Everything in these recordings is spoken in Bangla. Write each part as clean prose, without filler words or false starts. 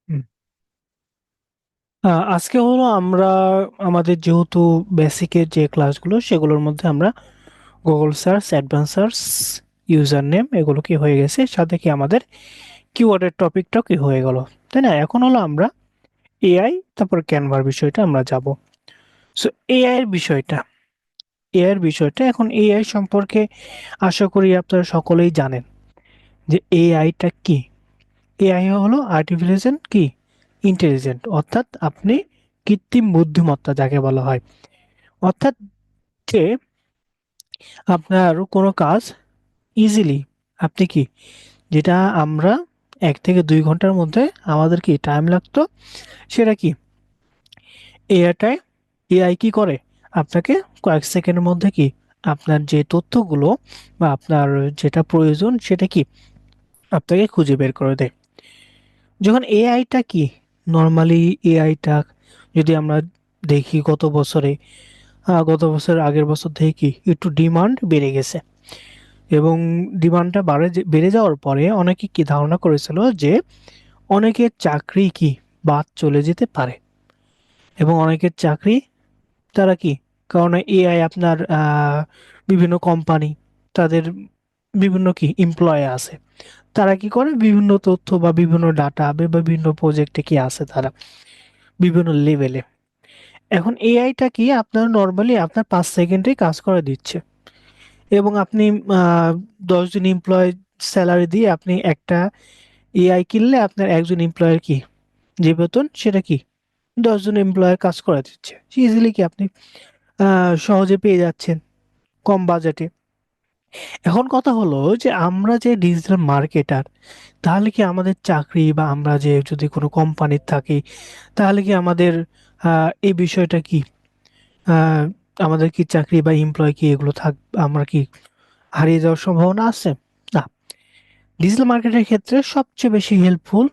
হুম। আজকে হলো আমরা আমাদের যেহেতু বেসিকের যে ক্লাসগুলো সেগুলোর মধ্যে আমরা Google search, advance search, user name এগুলো কি হয়ে গেছে, সাথে কি আমাদের কিওয়ার্ডের টপিকটাও কি হয়ে গেল, তাই না? এখন হলো আমরা এআই তারপর ক্যানভার বিষয়টা আমরা যাব। সো এআই এর বিষয়টা এখন এআই সম্পর্কে আশা করি আপনারা সকলেই জানেন যে এআইটা কি। এআই হলো আর্টিফিশিয়াল কি ইন্টেলিজেন্ট, অর্থাৎ আপনি কৃত্রিম বুদ্ধিমত্তা যাকে বলা হয়। অর্থাৎ যে আপনার কোনো কাজ ইজিলি আপনি কি, যেটা আমরা 1 থেকে 2 ঘন্টার মধ্যে আমাদের কি টাইম লাগতো, সেটা কি এআইটাই এআই কি করে আপনাকে কয়েক সেকেন্ডের মধ্যে কি আপনার যে তথ্যগুলো বা আপনার যেটা প্রয়োজন সেটা কি আপনাকে খুঁজে বের করে দেয়। যখন এআইটা কি নর্মালি এআইটা যদি আমরা দেখি গত বছর আগের বছর থেকে কি একটু ডিমান্ড বেড়ে গেছে, এবং ডিমান্ডটা বেড়ে যাওয়ার পরে অনেকে কি ধারণা করেছিল যে অনেকের চাকরি কি বাদ চলে যেতে পারে, এবং অনেকের চাকরি তারা কি, কারণ এআই আপনার বিভিন্ন কোম্পানি তাদের বিভিন্ন কি এমপ্লয় আছে, তারা কি করে বিভিন্ন তথ্য বা বিভিন্ন ডাটা বা বিভিন্ন প্রজেক্টে কি আছে তারা বিভিন্ন লেভেলে। এখন এআইটা কি আপনার নর্মালি আপনার 5 সেকেন্ডে কাজ করে দিচ্ছে, এবং আপনি 10 জন এমপ্লয় স্যালারি দিয়ে আপনি একটা এআই কিনলে আপনার একজন এমপ্লয়ের কি যে বেতন সেটা কি 10 জন এমপ্লয়ের কাজ করে দিচ্ছে ইজিলি কি আপনি সহজে পেয়ে যাচ্ছেন কম বাজেটে। এখন কথা হলো যে আমরা যে ডিজিটাল মার্কেটার, তাহলে কি আমাদের চাকরি বা আমরা যে যদি কোনো কোম্পানির থাকি তাহলে কি আমাদের এই বিষয়টা কি আহ, আমাদের কি চাকরি বা এমপ্লয় কি এগুলো আমরা কি হারিয়ে যাওয়ার সম্ভাবনা আছে? না। ডিজিটাল মার্কেটের ক্ষেত্রে সবচেয়ে বেশি হেল্পফুল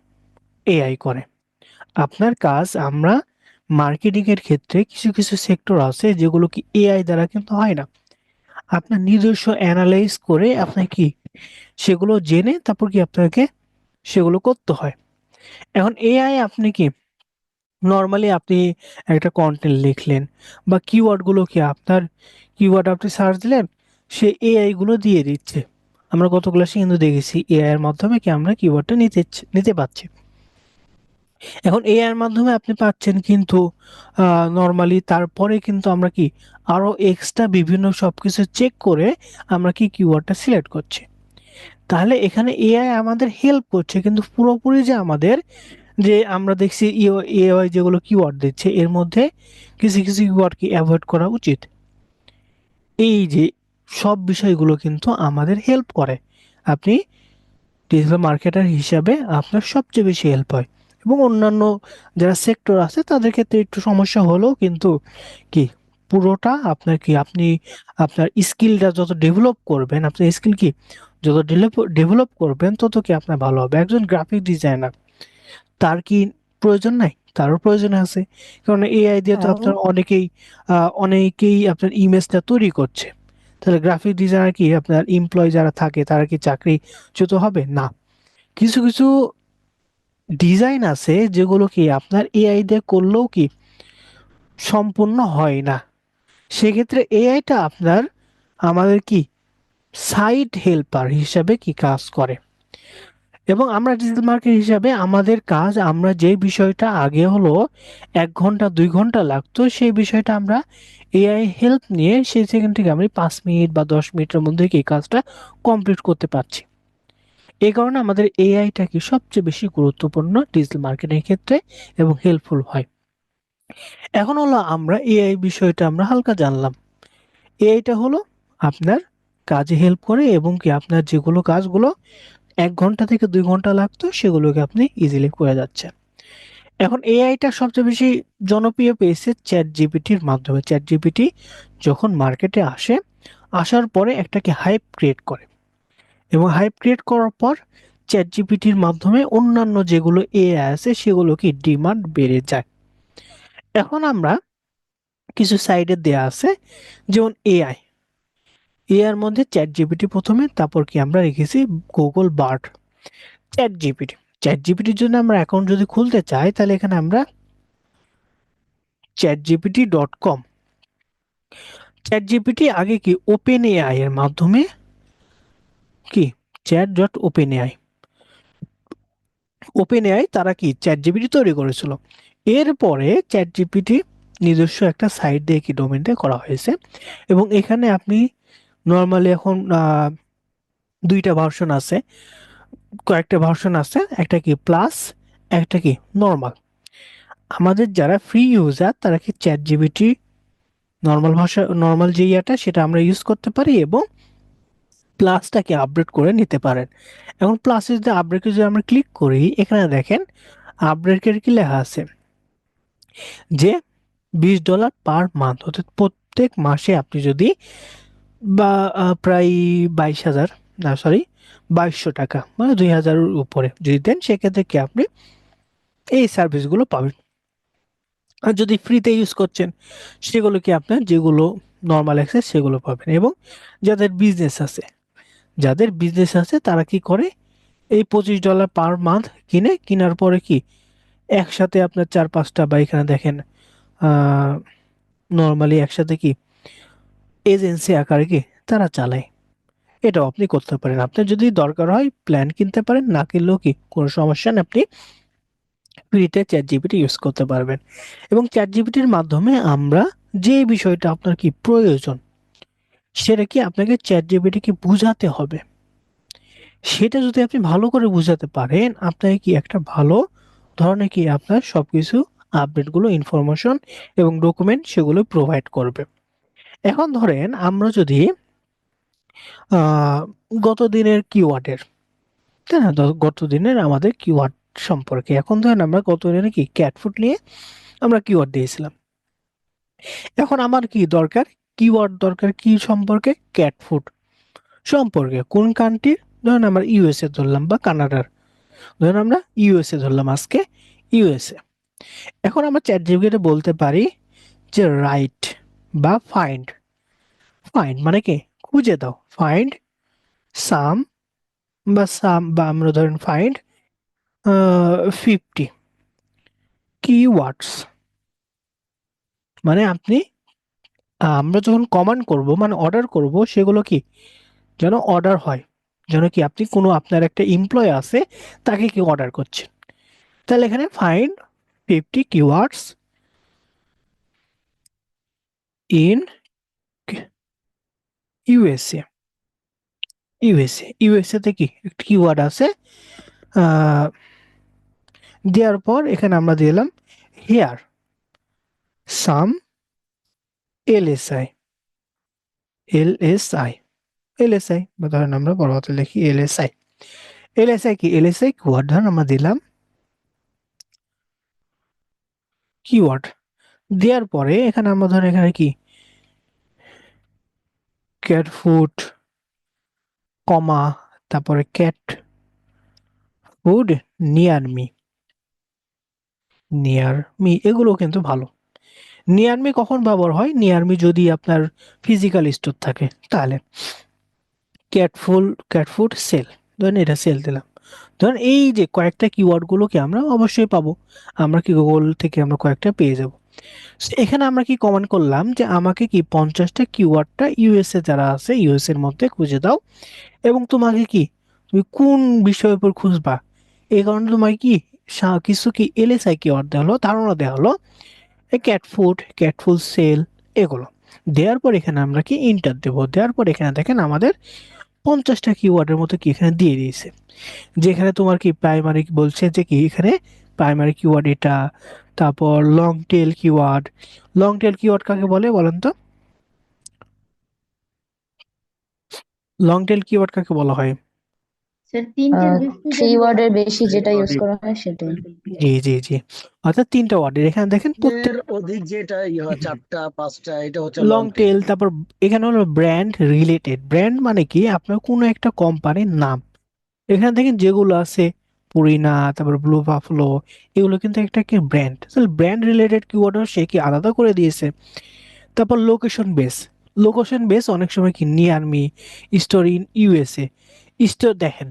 এআই করে আপনার কাজ। আমরা মার্কেটিং এর ক্ষেত্রে কিছু কিছু সেক্টর আছে যেগুলো কি এআই দ্বারা কিন্তু হয় না, আপনার নিজস্ব অ্যানালাইজ করে আপনার কি সেগুলো জেনে তারপর কি আপনাকে সেগুলো করতে হয়। এখন এআই আপনি কি নর্মালি আপনি একটা কন্টেন্ট লিখলেন বা কিওয়ার্ড গুলো কি আপনার কিওয়ার্ড আপনি সার্চ দিলেন, সে এআই গুলো দিয়ে দিচ্ছে। আমরা গত ক্লাসে কিন্তু দেখেছি এআই এর মাধ্যমে কি আমরা কিওয়ার্ডটা নিতে পারছি। এখন এআই এর মাধ্যমে আপনি পাচ্ছেন, কিন্তু নর্মালি তারপরে কিন্তু আমরা কি আরো এক্সট্রা বিভিন্ন সবকিছু চেক করে আমরা কি কিওয়ার্ডটা সিলেক্ট করছি। তাহলে এখানে এআই আমাদের হেল্প করছে, কিন্তু পুরোপুরি যে আমাদের যে আমরা দেখছি এআই যেগুলো কিওয়ার্ড দিচ্ছে এর মধ্যে কিছু কিছু কিওয়ার্ড কি অ্যাভয়েড করা উচিত। এই যে সব বিষয়গুলো কিন্তু আমাদের হেল্প করে। আপনি ডিজিটাল মার্কেটার হিসাবে আপনার সবচেয়ে বেশি হেল্প হয়, এবং অন্যান্য যারা সেক্টর আছে তাদের ক্ষেত্রে একটু সমস্যা হলেও কিন্তু কি পুরোটা আপনার কি আপনি আপনার স্কিলটা যত ডেভেলপ করবেন, আপনার স্কিল কি যত ডেভেলপ করবেন তত কি আপনার ভালো হবে। একজন গ্রাফিক ডিজাইনার তার কি প্রয়োজন নাই? তারও প্রয়োজন আছে, কারণ এআই দিয়ে তো হ্যাঁ, আপনার অনেকেই আপনার ইমেজটা তৈরি করছে। তাহলে গ্রাফিক ডিজাইনার কি আপনার এমপ্লয় যারা থাকে তারা কি চাকরিচ্যুত হবে না? কিছু কিছু ডিজাইন আছে যেগুলো কি আপনার এআই দিয়ে করলেও কি সম্পূর্ণ হয় না, সেক্ষেত্রে এআইটা আপনার আমাদের কি সাইড হেল্পার হিসাবে কি কাজ করে। এবং আমরা ডিজিটাল মার্কেট হিসাবে আমাদের কাজ, আমরা যে বিষয়টা আগে হলো 1 ঘন্টা 2 ঘন্টা লাগতো সেই বিষয়টা আমরা এআই হেল্প নিয়ে সেই সেখান থেকে আমরা 5 মিনিট বা 10 মিনিটের মধ্যে কি এই কাজটা কমপ্লিট করতে পারছি। এই কারণে আমাদের এআইটা কি সবচেয়ে বেশি গুরুত্বপূর্ণ ডিজিটাল মার্কেটিং ক্ষেত্রে এবং হেল্পফুল হয়। এখন হলো আমরা এআই বিষয়টা আমরা হালকা জানলাম। এআইটা হলো আপনার কাজে হেল্প করে, এবং কি আপনার যেগুলো কাজগুলো 1 ঘন্টা থেকে 2 ঘন্টা লাগতো সেগুলোকে আপনি ইজিলি করে যাচ্ছেন। এখন এআইটা সবচেয়ে বেশি জনপ্রিয় পেয়েছে চ্যাট জিপিটির মাধ্যমে। চ্যাট জিপিটি যখন মার্কেটে আসে, আসার পরে একটাকে হাইপ ক্রিয়েট করে, এবং হাইপ ক্রিয়েট করার পর চ্যাট জিপিটির মাধ্যমে অন্যান্য যেগুলো এআই আছে সেগুলো কি ডিমান্ড বেড়ে যায়। এখন আমরা কিছু সাইডে দেয়া আছে, যেমন এআই এর মধ্যে চ্যাট জিপিটি প্রথমে, তারপর কি আমরা রেখেছি Google Bard, chat GPT. Chat জিপিটির জন্য আমরা অ্যাকাউন্ট যদি খুলতে চাই, তাহলে এখানে আমরা chatgpt.com, চ্যাট জিপিটি আগে কি ওপেন এআই এর মাধ্যমে কি chat.openai, ওপেন এআই তারা কি চ্যাট জিপিটি তৈরি করেছিল। এরপরে চ্যাট জিপিটি নিজস্ব একটা সাইট দিয়ে কি ডোমেন দিয়ে করা হয়েছে, এবং এখানে আপনি নর্মালি এখন দুইটা ভার্সন আছে, কয়েকটা ভার্সন আছে, একটা কি প্লাস, একটা কি নর্মাল। আমাদের যারা ফ্রি ইউজার তারা কি চ্যাট জিপিটি নর্মাল ভাষা, নর্মাল যে ইয়াটা সেটা আমরা ইউজ করতে পারি, এবং প্লাসটাকে আপডেট করে নিতে পারেন। এখন প্লাসে যদি আপডেটে যদি আমরা ক্লিক করি, এখানে দেখেন আপডেটের কি লেখা আছে যে $20 পার মান্থ, অর্থাৎ প্রত্যেক মাসে আপনি যদি বা প্রায় 22,000, না সরি 2200 টাকা, মানে 2,000-এর উপরে যদি দেন, সেক্ষেত্রে কি আপনি এই সার্ভিসগুলো পাবেন। আর যদি ফ্রিতে ইউজ করছেন, সেগুলো কি আপনার যেগুলো নর্মাল অ্যাক্সেস সেগুলো পাবেন। এবং যাদের বিজনেস আছে, যাদের বিজনেস আছে তারা কি করে, এই $25 পার মান্থ কিনে, কেনার পরে কি একসাথে আপনার 4-5টা, বা এখানে দেখেন নর্মালি একসাথে কি এজেন্সি আকারে কি তারা চালায়। এটাও আপনি করতে পারেন। আপনার যদি দরকার হয় প্ল্যান কিনতে পারেন, না কিনলেও কি কোনো সমস্যা নেই, আপনি ফ্রিতে চ্যাট জিপিটি ইউজ করতে পারবেন। এবং চ্যাট জিপিটির মাধ্যমে আমরা যে বিষয়টা আপনার কি প্রয়োজন, সেটা কি আপনাকে চ্যাট জিপিটিকে বুঝাতে হবে। সেটা যদি আপনি ভালো করে বুঝাতে পারেন, আপনাকে কি একটা ভালো ধরনের কি আপনার সবকিছু আপডেটগুলো, ইনফরমেশন এবং ডকুমেন্ট সেগুলো প্রোভাইড করবে। এখন ধরেন আমরা যদি আহ, গত দিনের কিওয়ার্ডের, তাই না, গত দিনের আমাদের কিওয়ার্ড সম্পর্কে, এখন ধরেন আমরা গত দিনে কি ক্যাট ফুড নিয়ে আমরা কিওয়ার্ড দিয়েছিলাম। এখন আমার কি দরকার, কিওয়ার্ড দরকার কি সম্পর্কে, ক্যাট ফুড সম্পর্কে, কোন কান্ট্রির, ধরেন আমরা ইউএসএ ধরলাম বা কানাডার, ধরেন আমরা ইউএসএ ধরলাম আজকে, ইউএসএ। এখন আমরা চ্যাট জিপিটিতে বলতে পারি যে রাইট বা ফাইন্ড, ফাইন্ড মানে কি খুঁজে দাও, ফাইন্ড সাম, বা আমরা ধরেন ফাইন্ড 50 কিওয়ার্ডস। মানে আপনি আমরা যখন কমান্ড করব, মানে অর্ডার করব, সেগুলো কি যেন অর্ডার হয়, যেন কি আপনি কোনো আপনার একটা এমপ্লয় আছে, তাকে কি অর্ডার করছেন। তাহলে এখানে find 50 keywords in USA, USA তে কি একটা কিওয়ার্ড আছে, আহ, দেওয়ার পর এখানে আমরা দিলাম হেয়ার সাম এলএসআই, এলএসআই, এলএসআই, বা ধরেন আমরা বড় হাতে লিখি এলএসআই। এলএসআই কি, এলএসআই কিওয়ার্ড ধরেন আমরা দিলাম কিওয়ার্ড, দেওয়ার পরে এখানে আমরা ধরেন এখানে কি ক্যাট ফুড, কমা, তারপরে cat food near me, near me এগুলো কিন্তু ভালো। নিয়ার মি কখন ব্যবহার হয়, নিয়ার মি যদি আপনার ফিজিক্যাল স্টোর থাকে, তাহলে ক্যাটফুল, ক্যাটফুড সেল, ধরেন এটা সেল দিলাম। ধরেন এই যে কয়েকটা কিওয়ার্ড গুলোকে আমরা অবশ্যই পাবো, আমরা কি গুগল থেকে আমরা কয়েকটা পেয়ে যাব। এখানে আমরা কি কমান্ড করলাম যে আমাকে কি 50টা কিওয়ার্ডটা ইউএসএ যারা আছে ইউএস এর মধ্যে খুঁজে দাও, এবং তোমাকে কি তুমি কোন বিষয়ের উপর খুঁজবা, এই কারণে তোমাকে কি কিছু কি এলএসআই কিওয়ার্ড দেওয়া হলো, ধারণা দেওয়া হলো, cat food, cat food sale, এগুলো দেওয়ার পর এখানে আমরা কি ইন্টার দেবো। দেওয়ার পর এখানে দেখেন আমাদের 50টা কিওয়ার্ডের মতো কি এখানে দিয়ে দিয়েছে, যেখানে তোমার কি প্রাইমারি বলছে যে কি এখানে প্রাইমারি কিওয়ার্ড এটা, তারপর long tail keyword. Long tail keyword কাকে বলে বলেন তো, লং টেল কিওয়ার্ড কাকে বলা হয়? স্যার তিনটের বেশি থ্রি যদি ওয়ার্ডের হয় বেশি যেটা ইউজ করা হয় সেটাই। জি জি জি, অর্থাৎ 3টা ওয়ার্ডের, এখানে দেখেন প্রত্যেক এর অধিক যেটা হয় 4টা 5টা, এটা হচ্ছে লং লং টেল। টেল। তারপর এখানে হলো ব্র্যান্ড রিলেটেড, ব্র্যান্ড মানে কি আপনার কোনো একটা কোম্পানির নাম, এখানে দেখেন যেগুলো আছে পুরিনা, তারপর ব্লু বাফলো, এগুলো কিন্তু একটা কি ব্র্যান্ড, তাহলে ব্র্যান্ড রিলেটেড কিওয়ার্ডও সে কি আলাদা করে দিয়েছে। তারপর লোকেশন বেস, লোকেশন বেস অনেক সময় কি near me, store in USA, store দেখেন।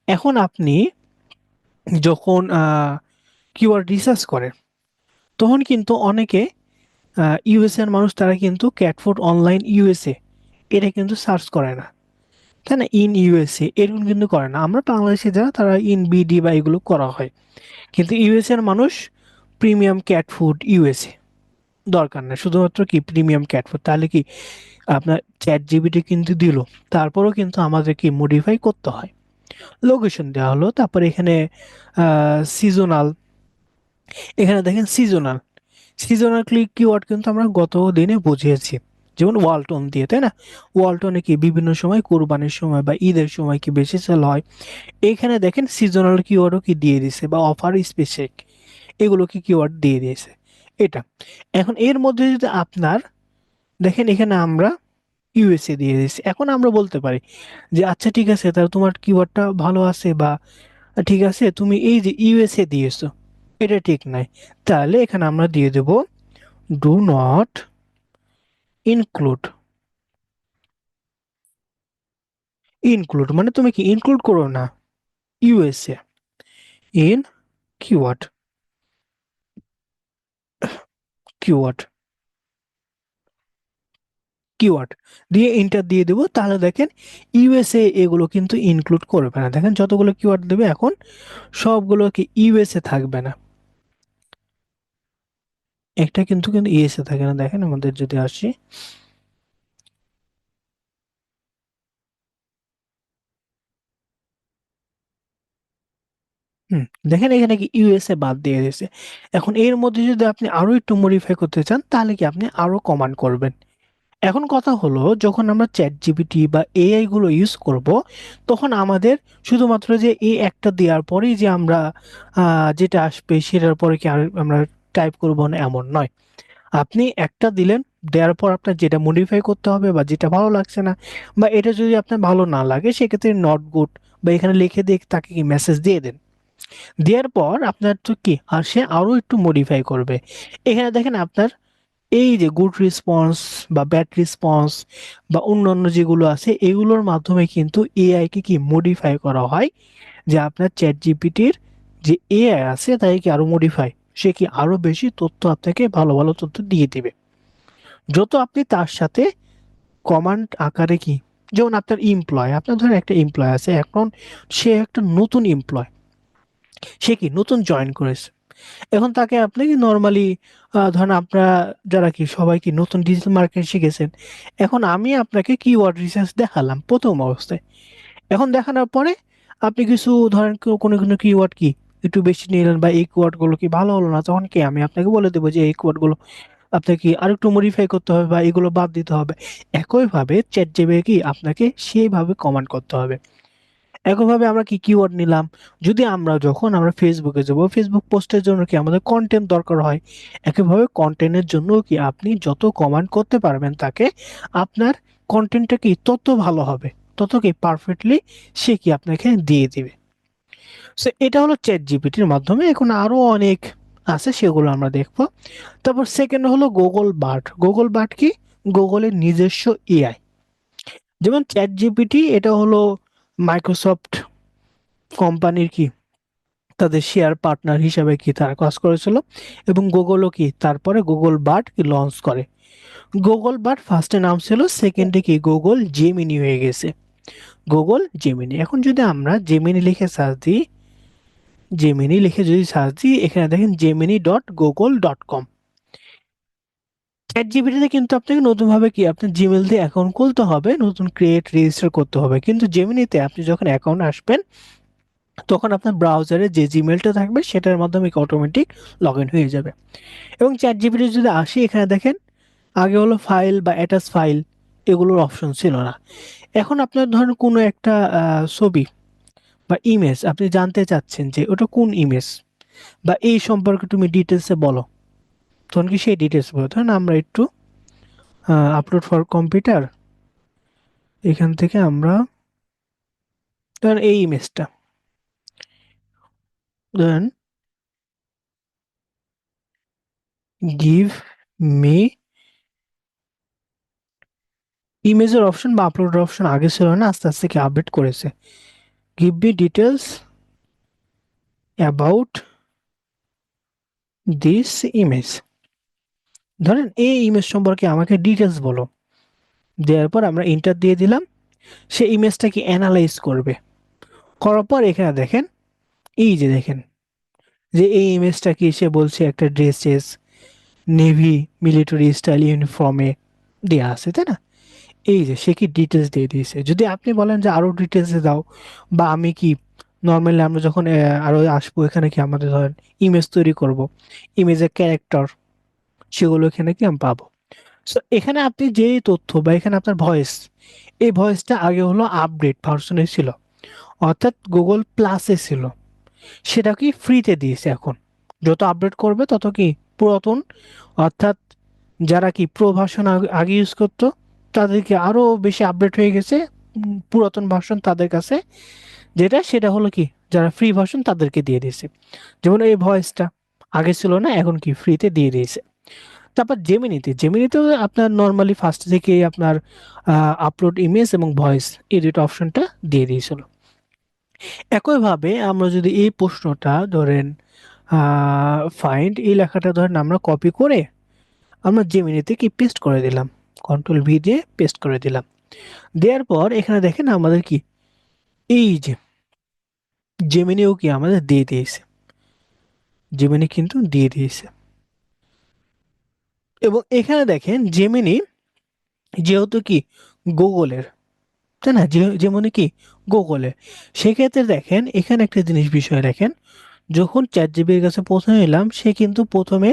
এখন আপনি যখন কিওয়ার্ড রিসার্চ করে তখন কিন্তু অনেকে ইউএসএ এর মানুষ তারা কিন্তু ক্যাট ফুড অনলাইন ইউএসএ এটা কিন্তু সার্চ করে না, তাই না? ইন ইউএসএ এরকম কিন্তু করে না। আমরা বাংলাদেশে যারা তারা ইন বিডি বা এগুলো করা হয়, কিন্তু ইউএসএ এর মানুষ প্রিমিয়াম ক্যাট ফুড ইউএসএ দরকার না, শুধুমাত্র কি প্রিমিয়াম ক্যাট ফুড। তাহলে কি আপনার চ্যাট জিবিটি কিন্তু দিল, তারপরেও কিন্তু আমাদের কি মডিফাই করতে হয়। লোকেশন দেওয়া হলো, তারপরে এখানে সিজনাল, এখানে দেখেন সিজনাল, সিজনাল কিওয়ার্ড কিন্তু আমরা গত দিনে বুঝিয়েছি, যেমন ওয়ালটন দিয়ে, তাই না? ওয়ালটনে কি বিভিন্ন সময় কোরবানির সময় বা ঈদের সময় কি বেশি সেল হয়। এখানে দেখেন সিজনাল কিওয়ার্ডও কি দিয়ে দিছে, বা অফার স্পেসিফিক এগুলো কি কিওয়ার্ড দিয়ে দিয়েছে। এটা এখন এর মধ্যে যদি আপনার দেখেন এখানে আমরা ইউএসএ দিয়ে দিয়েছি, এখন আমরা বলতে পারি যে আচ্ছা ঠিক আছে, তাহলে তোমার কিওয়ার্ডটা ভালো আছে, বা ঠিক আছে তুমি এই যে ইউএসএ দিয়েছো এটা ঠিক নাই, তাহলে এখানে আমরা দিয়ে দেব ডু নট ইনক্লুড। ইনক্লুড মানে তুমি কি ইনক্লুড করো না USA in keyword, keyword, keyword দিয়ে ইন্টার দিয়ে দেবো। তাহলে দেখেন ইউএসএ এগুলো কিন্তু ইনক্লুড করবে না। দেখেন যতগুলো কিওয়ার্ড দেবে এখন সবগুলো কি ইউএসএ থাকবে না, একটা কিন্তু কিন্তু ইউএসএ থাকে না। দেখেন আমাদের যদি আসি, হুম, দেখেন এখানে কি ইউএসএ বাদ দিয়ে দিয়েছে। এখন এর মধ্যে যদি আপনি আরো একটু মডিফাই করতে চান তাহলে কি আপনি আরো কমান্ড করবেন। এখন কথা হলো যখন আমরা চ্যাট জিপিটি বা এআই গুলো ইউজ করব, তখন আমাদের শুধুমাত্র যে এই একটা দেওয়ার পরেই যে আমরা যেটা আসবে সেটার পরে কি আর আমরা টাইপ করব না এমন নয়। আপনি একটা দিলেন, দেওয়ার পর আপনার যেটা মডিফাই করতে হবে বা যেটা ভালো লাগছে না, বা এটা যদি আপনার ভালো না লাগে সেক্ষেত্রে নট গুড বা এখানে লিখে দিয়ে তাকে কি মেসেজ দিয়ে দেন। দেওয়ার পর আপনার তো কি আর সে আরো একটু মডিফাই করবে। এখানে দেখেন আপনার এই যে গুড রেসপন্স বা ব্যাড রেসপন্স বা অন্যান্য যেগুলো আছে এগুলোর মাধ্যমে কিন্তু এআই কে কি মডিফাই করা হয়, যে আপনার চ্যাট জিপিটির যে এআই আছে তাই কি আরো মডিফাই, সে কি আরো বেশি তথ্য আপনাকে ভালো ভালো তথ্য দিয়ে দিবে যত আপনি তার সাথে কমান্ড আকারে কি। যেমন আপনার এমপ্লয়, আপনার ধরেন একটা এমপ্লয় আছে, এখন সে একটা নতুন এমপ্লয়, সে কি নতুন জয়েন করেছে। এখন তাকে আপনি কি নর্মালি ধরেন আপনারা যারা কি সবাই কি নতুন ডিজিটাল মার্কেট শিখেছেন, এখন আমি আপনাকে কিওয়ার্ড রিসার্চ দেখালাম প্রথম অবস্থায়। এখন দেখানোর পরে আপনি কিছু ধরেন কোনো কোনো কিওয়ার্ড কি একটু বেশি নিলেন বা এই কিওয়ার্ড গুলো কি ভালো হলো না, তখন কি আমি আপনাকে বলে দেবো যে এই কিওয়ার্ড গুলো আপনাকে কি আরেকটু মডিফাই করতে হবে বা এগুলো বাদ দিতে হবে। একইভাবে চ্যাট জিপিটি কি আপনাকে সেইভাবে কমান্ড করতে হবে। একইভাবে আমরা কি কিওয়ার্ড নিলাম, যদি আমরা যখন আমরা ফেসবুকে যাব, ফেসবুক পোস্টের জন্য কি আমাদের কন্টেন্ট দরকার হয়, একইভাবে কন্টেন্টের জন্য কি আপনি যত কমান্ড করতে পারবেন তাকে, আপনার কন্টেন্টটা কি তত ভালো হবে, তত কি পারফেক্টলি সে কি আপনাকে দিয়ে দিবে। সো এটা হলো চ্যাট জিপিটির মাধ্যমে। এখন আরো অনেক আছে সেগুলো আমরা দেখবো। তারপর সেকেন্ড হলো গুগল বার্ড। গুগল বার্ড কি গুগলের নিজস্ব এআই। যেমন চ্যাট জিপিটি এটা হলো মাইক্রোসফট কোম্পানির কি তাদের শেয়ার পার্টনার হিসাবে কি তারা কাজ করেছিল, এবং গুগলও কি তারপরে গুগল বার্ড কি লঞ্চ করে। গুগল বার্ড ফার্স্টে নাম ছিল, সেকেন্ডে কি গুগল জেমিনি হয়ে গেছে, গুগল জেমিনি। এখন যদি আমরা জেমিনি লিখে সার্চ দিই, জেমিনি লিখে যদি সার্চ দিই, এখানে দেখেন gemini.google.com। চ্যাট জিপিটিতে কিন্তু আপনাকে নতুনভাবে কি আপনার জিমেল দিয়ে অ্যাকাউন্ট খুলতে হবে, নতুন ক্রিয়েট রেজিস্টার করতে হবে, কিন্তু জেমিনিতে আপনি যখন অ্যাকাউন্ট আসবেন তখন আপনার ব্রাউজারে যে জিমেলটা থাকবে সেটার মাধ্যমে অটোমেটিক লগ ইন হয়ে যাবে। এবং চ্যাট জিপিটি যদি আসি, এখানে দেখেন আগে হলো ফাইল বা অ্যাটাচ ফাইল এগুলোর অপশন ছিল না। এখন আপনার ধরেন কোনো একটা ছবি বা ইমেজ আপনি জানতে চাচ্ছেন যে ওটা কোন ইমেজ বা এই সম্পর্কে তুমি ডিটেলসে বলো, তখন কি সেই ডিটেলস বলো। ধরেন আমরা একটু আপলোড ফর কম্পিউটার, এখান থেকে আমরা ধরেন এই ইমেজটা, ধরেন গিভ মি ইমেজের অপশন বা আপলোডের অপশন আগে ছিল না, আস্তে আস্তে কি আপডেট করেছে। Give me details about this image, ধরেন এই ইমেজ সম্পর্কে আমাকে ডিটেলস বলো। দেওয়ার পর আমরা ইন্টার দিয়ে দিলাম, সে ইমেজটাকে অ্যানালাইজ করবে। করার পর এখানে দেখেন, এই যে দেখেন যে এই ইমেজটা কি, সে বলছে একটা ড্রেসেস নেভি মিলিটারি স্টাইল ইউনিফর্মে দেওয়া আছে, তাই না? এই যে সে কি ডিটেলস দিয়ে দিয়েছে। যদি আপনি বলেন যে আরো ডিটেলস দাও, বা আমি কি নর্মালি আমরা যখন আরো আসবো এখানে কি আমাদের ধরেন ইমেজ তৈরি করব, ইমেজের ক্যারেক্টার সেগুলো এখানে কি আমি পাবো। সো এখানে আপনি যে তথ্য বা এখানে আপনার ভয়েস, এই ভয়েসটা আগে হলো আপডেট ভার্সনে ছিল, অর্থাৎ গুগল প্লাসে ছিল, সেটা কি ফ্রিতে দিয়েছে। এখন যত আপডেট করবে তত কি পুরাতন, অর্থাৎ যারা কি প্রো ভার্সন আগে ইউজ করতো তাদেরকে আরো বেশি আপডেট হয়ে গেছে, পুরাতন ভার্সন তাদের কাছে, যেটা সেটা হলো কি যারা ফ্রি ভার্সন তাদেরকে দিয়ে দিয়েছে। যেমন এই ভয়েসটা আগে ছিল না, এখন কি ফ্রিতে দিয়ে দিয়েছে। তারপর জেমিনিতেও আপনার নর্মালি ফার্স্ট থেকে আপনার আপলোড ইমেজ এবং ভয়েস এই দুটো অপশনটা দিয়ে দিয়েছিল। একইভাবে আমরা যদি এই প্রশ্নটা ধরেন ফাইন্ড এই লেখাটা ধরেন আমরা কপি করে আমরা জেমিনিতে কি পেস্ট করে দিলাম, কন্ট্রোল ভি দিয়ে পেস্ট করে দিলাম। দেওয়ার পর এখানে দেখেন আমাদের কি এই যে জেমিনিও কি আমাদের দিয়ে দিয়েছে, জেমিনি কিন্তু দিয়ে দিয়েছে। এবং এখানে দেখেন জেমিনি যেহেতু কি গুগলের, তাই না, যেমন কি গুগলের, সেক্ষেত্রে দেখেন এখানে একটা জিনিস বিষয় দেখেন, যখন চ্যাট জিপির কাছে প্রথমে এলাম সে কিন্তু প্রথমে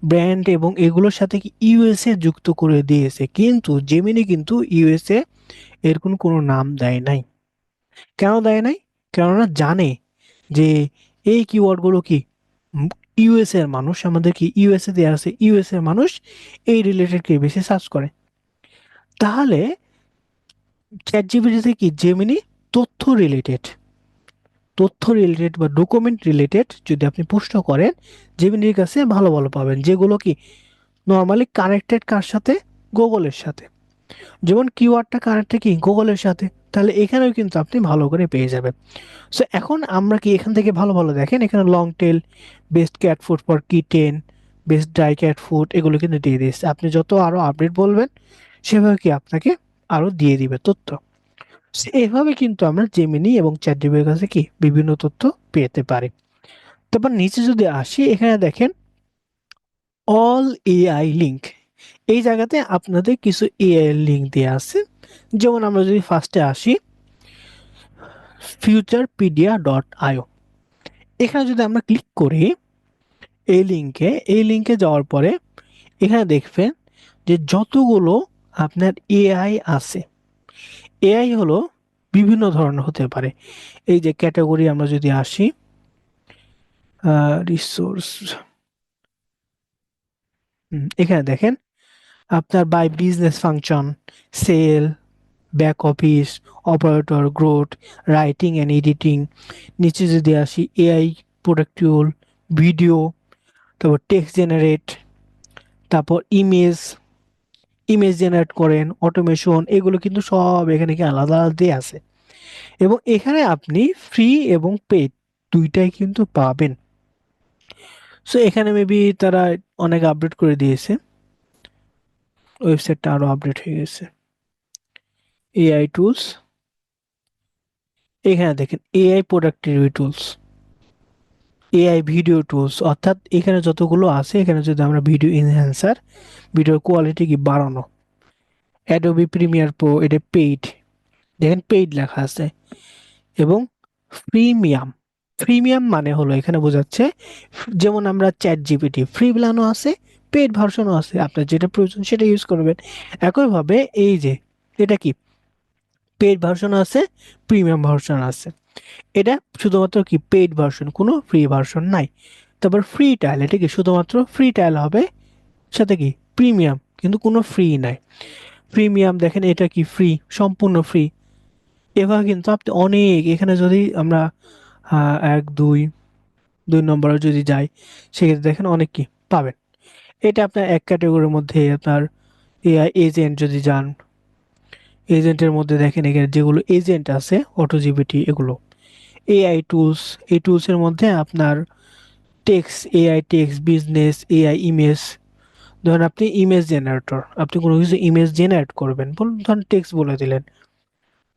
ব্র্যান্ড এবং এগুলোর সাথে কি ইউএসএ যুক্ত করে দিয়েছে, কিন্তু জেমিনি কিন্তু ইউএসএ এর কোনো নাম দেয় নাই। কেন দেয় নাই? কেননা জানে যে এই কিওয়ার্ডগুলো কি ইউএসএ এর মানুষ, আমাদের কি ইউএসএ দেওয়া আছে, ইউএসএ এর মানুষ এই রিলেটেড কে বেশি সার্চ করে। তাহলে চ্যাট জিপিটিতে কি জেমিনি তথ্য রিলেটেড, তথ্য রিলেটেড বা ডকুমেন্ট রিলেটেড যদি আপনি প্রশ্ন করেন জেমিনির কাছে ভালো ভালো পাবেন, যেগুলো কি নর্মালি কানেক্টেড কার সাথে, গুগলের সাথে। যেমন কিওয়ার্ডটা কানেক্টেড কি গুগলের সাথে, তাহলে এখানেও কিন্তু আপনি ভালো করে পেয়ে যাবেন। সো এখন আমরা কি এখান থেকে ভালো ভালো দেখেন এখানে long tail, best cat food for kitten, best dry cat food এগুলো কিন্তু দিয়ে দিয়েছে। আপনি যত আরো আপডেট বলবেন সেভাবে কি আপনাকে আরো দিয়ে দিবে তথ্য। So, এভাবে কিন্তু আমরা জেমিনি এবং চ্যাটজিপিটির কাছে কি বিভিন্ন তথ্য পেতে পারি। তারপর নিচে যদি আসি এখানে দেখেন অল এআই লিঙ্ক, এই জায়গাতে আপনাদের কিছু এআই লিঙ্ক দেওয়া আছে। যেমন আমরা যদি ফার্স্টে আসি futurepedia.io, এখানে যদি আমরা ক্লিক করি এই লিঙ্কে যাওয়ার পরে এখানে দেখবেন যে যতগুলো আপনার এআই আছে, এআই হলো বিভিন্ন ধরনের হতে পারে। এই যে ক্যাটাগরি আমরা যদি আসি রিসোর্স, এখানে দেখেন আপনার by business function, sale, back office, operator, growth, writing and editing. নিচে যদি আসি এআই প্রোডাক্ট টুল, ভিডিও, তারপর টেক্সট জেনারেট, তারপর ইমেজ জেনারেট করেন, অটোমেশন, এগুলো কিন্তু সব এখানে কি আলাদা আলাদা আছে। এবং এখানে আপনি ফ্রি এবং পেড দুইটাই কিন্তু পাবেন। সো এখানে মেবি তারা অনেক আপডেট করে দিয়েছে, ওয়েবসাইটটা আরো আপডেট হয়ে গেছে। এআই টুলস, এখানে দেখেন AI productivity tools, AI video tools, অর্থাৎ এখানে যতগুলো আছে এখানে যদি আমরা ভিডিও এনহ্যান্সার, ভিডিওর কোয়ালিটি কি বাড়ানো, অ্যাডোবি প্রিমিয়ার প্রো, এটা পেইড, দেখেন পেইড লেখা আছে। এবং প্রিমিয়াম, প্রিমিয়াম মানে হলো এখানে বোঝাচ্ছে যেমন আমরা চ্যাট জিপিটি ফ্রি প্ল্যানও আছে, পেইড ভার্সনও আছে, আপনার যেটা প্রয়োজন সেটা ইউজ করবেন। একইভাবে এই যে এটা কি পেইড ভার্সন আছে, প্রিমিয়াম ভার্সন আছে, এটা শুধুমাত্র কি পেইড ভার্সন, কোনো ফ্রি ভার্সন নাই। তারপর ফ্রি ট্রায়াল, এটা কি শুধুমাত্র ফ্রি ট্রায়াল হবে, সাথে কি প্রিমিয়াম কিন্তু কোনো ফ্রি নাই। প্রিমিয়াম দেখেন এটা কি ফ্রি, সম্পূর্ণ ফ্রি। এভাবে কিন্তু আপনি অনেক, এখানে যদি আমরা এক দুই দুই নম্বরে যদি যাই সেক্ষেত্রে দেখেন অনেক কি পাবেন। এটা আপনার এক ক্যাটাগরির মধ্যে আপনার এআই এজেন্ট যদি যান, এজেন্টের মধ্যে দেখেন এখানে যেগুলো এজেন্ট আছে অটো জিপিটি, এগুলো এআই টুলস, এই টুলসের মধ্যে আপনার text, AI text, business, AI image. ধরেন আপনি ইমেজ জেনারেটর, আপনি কোনো কিছু ইমেজ জেনারেট করবেন, বলুন ধরেন টেক্সট বলে দিলেন,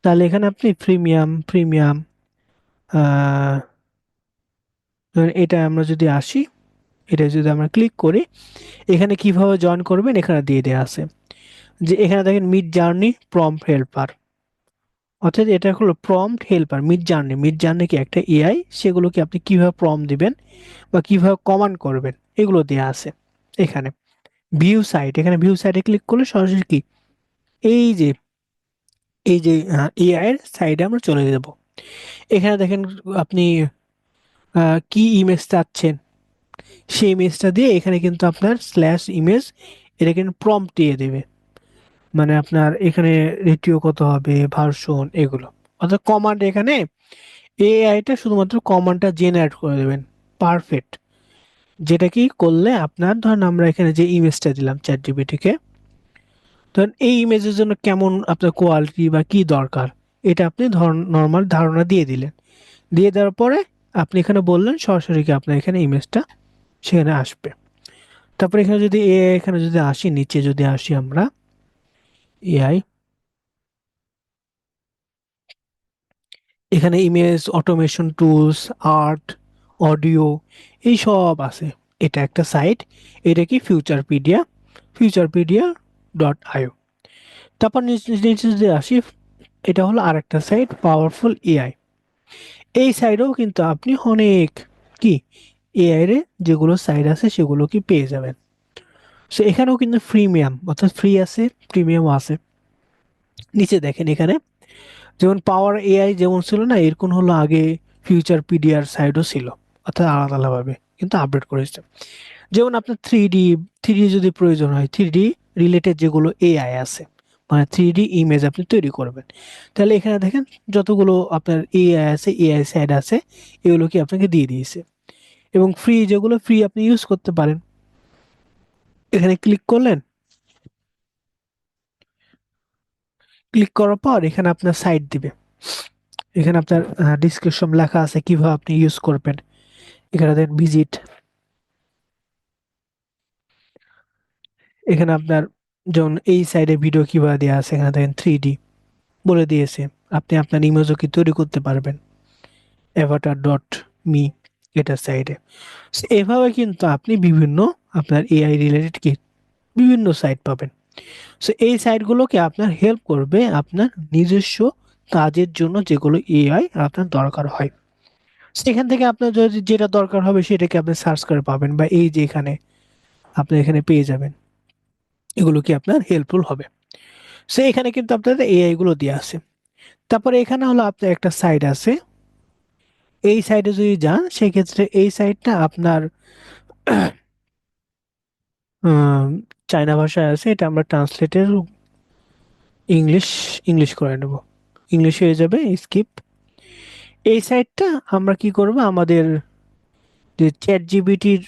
তাহলে এখানে আপনি প্রিমিয়াম ধরেন এটা আমরা যদি আসি, এটা যদি আমরা ক্লিক করি, এখানে কিভাবে জয়েন করবেন এখানে দিয়ে দেওয়া আছে। যে এখানে দেখেন মিড জার্নি প্রম্পট হেল্পার, অর্থাৎ এটা হলো প্রম্পট হেল্পার। মিড জার্নি কি একটা এআই, সেগুলোকে আপনি কিভাবে প্রম্পট দিবেন বা কিভাবে কমান্ড করবেন এগুলো দেওয়া আছে এখানে। ভিউ সাইট, এখানে ভিউ সাইটে ক্লিক করলে সরাসরি কি এই যে এআই এর সাইডে আমরা চলে যাব। এখানে দেখেন আপনি কি ইমেজ চাচ্ছেন, সেই ইমেজটা দিয়ে এখানে কিন্তু আপনার স্ল্যাশ ইমেজ, এটা কিন্তু প্রম্পট দিয়ে দেবে। মানে আপনার এখানে রেটিও কত হবে, ভার্সন, এগুলো। অর্থাৎ কমান্ড, এখানে এআইটা শুধুমাত্র কমান্ডটা জেনারেট করে দেবেন পারফেক্ট। যেটা কি করলে আপনার, ধরেন আমরা এখানে যে ইমেজটা দিলাম চ্যাট জিপিটিকে, ধরেন এই ইমেজের জন্য কেমন আপনার কোয়ালিটি বা কি দরকার, এটা আপনি নর্মাল ধারণা দিয়ে দিলেন। দিয়ে দেওয়ার পরে আপনি এখানে বললেন সরাসরি কি আপনার এখানে ইমেজটা সেখানে আসবে। তারপরে এখানে যদি এআই, এখানে যদি আসি, নিচে যদি আসি আমরা এআই, এখানে image automation tools, art, audio, এই সব আছে। এটা একটা সাইট, এটা কি futurepedia.io। তারপর নিচে নিচে যদি আসি, এটা হলো আরেকটা সাইট, পাওয়ারফুল এআই। এই সাইডেও কিন্তু আপনি অনেক কি এআই রে যেগুলো সাইট আছে সেগুলো কি পেয়ে যাবেন। সো এখানেও কিন্তু ফ্রিমিয়াম, অর্থাৎ ফ্রি আছে, প্রিমিয়াম আছে। নিচে দেখেন এখানে যেমন পাওয়ার এআই যেমন ছিল না, এরকম হলো আগে ফিউচার পিডিআর সাইটও ছিল, অর্থাৎ আলাদা আলাদাভাবে কিন্তু আপডেট করেছে। যেমন আপনার থ্রি ডি যদি প্রয়োজন হয়, থ্রি ডি রিলেটেড যেগুলো এআই আছে, মানে থ্রি ডি ইমেজ আপনি তৈরি করবেন, তাহলে এখানে দেখেন যতগুলো আপনার এআই আছে, এআই সাইট আছে, এগুলো কি আপনাকে দিয়ে দিয়েছে। এবং ফ্রি, যেগুলো ফ্রি আপনি ইউজ করতে পারেন, এখানে ক্লিক করলেন, ক্লিক করার পর এখানে আপনার সাইট দিবে, এখানে আপনার ডিসক্রিপশন লেখা আছে কিভাবে আপনি ইউজ করবেন। এখানে দেন ভিজিট, এখানে আপনার যেমন এই সাইডে ভিডিও কিভাবে দেওয়া আছে, এখানে দেখেন থ্রি ডি বলে দিয়েছে, আপনি আপনার ইমেজও কি তৈরি করতে পারবেন avatar.me, এটা সাইডে। এভাবে কিন্তু আপনি বিভিন্ন আপনার এআই রিলেটেড কি বিভিন্ন সাইট পাবেন। সো এই সাইটগুলোকে আপনার হেল্প করবে আপনার নিজস্ব কাজের জন্য, যেগুলো এআই আপনার দরকার হয়। সেখান থেকে আপনার যদি যেটা দরকার হবে সেটাকে আপনি সার্চ করে পাবেন, বা এই যে এখানে আপনি এখানে পেয়ে যাবেন, এগুলো কি আপনার হেল্পফুল হবে। সো এখানে কিন্তু আপনাদের এআই গুলো দেওয়া আছে। তারপরে এখানে হলো আপনার একটা সাইট আছে, এই সাইডে যদি যান সেক্ষেত্রে এই সাইটটা আপনার আহ, চায়না ভাষায় আছে, এটা আমরা ট্রান্সলেটের ইংলিশ ইংলিশ করে নেব, ইংলিশ হয়ে যাবে স্কিপ। এই সাইটটা আমরা কি করব, আমাদের যে চ্যাট জিপিটির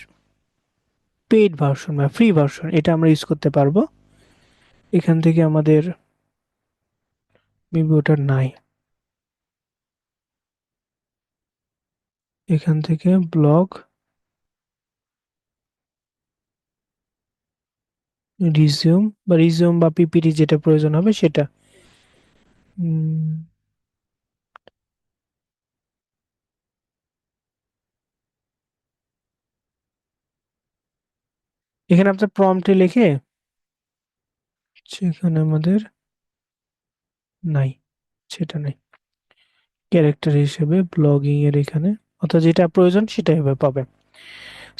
পেইড ভার্সন বা ফ্রি ভার্সন, এটা আমরা ইউজ করতে পারবো। এখান থেকে আমাদের মেবি ওটা নাই, এখান থেকে ব্লগ, রিজিউম বা পিপিটি যেটা প্রয়োজন হবে সেটা। উম, এখানে আপনার প্রম্পটে লিখে, সেখানে আমাদের নাই, সেটা নাই। ক্যারেক্টার হিসেবে ব্লগিং এর এখানে, অর্থাৎ যেটা প্রয়োজন সেটা এভাবে পাবেন।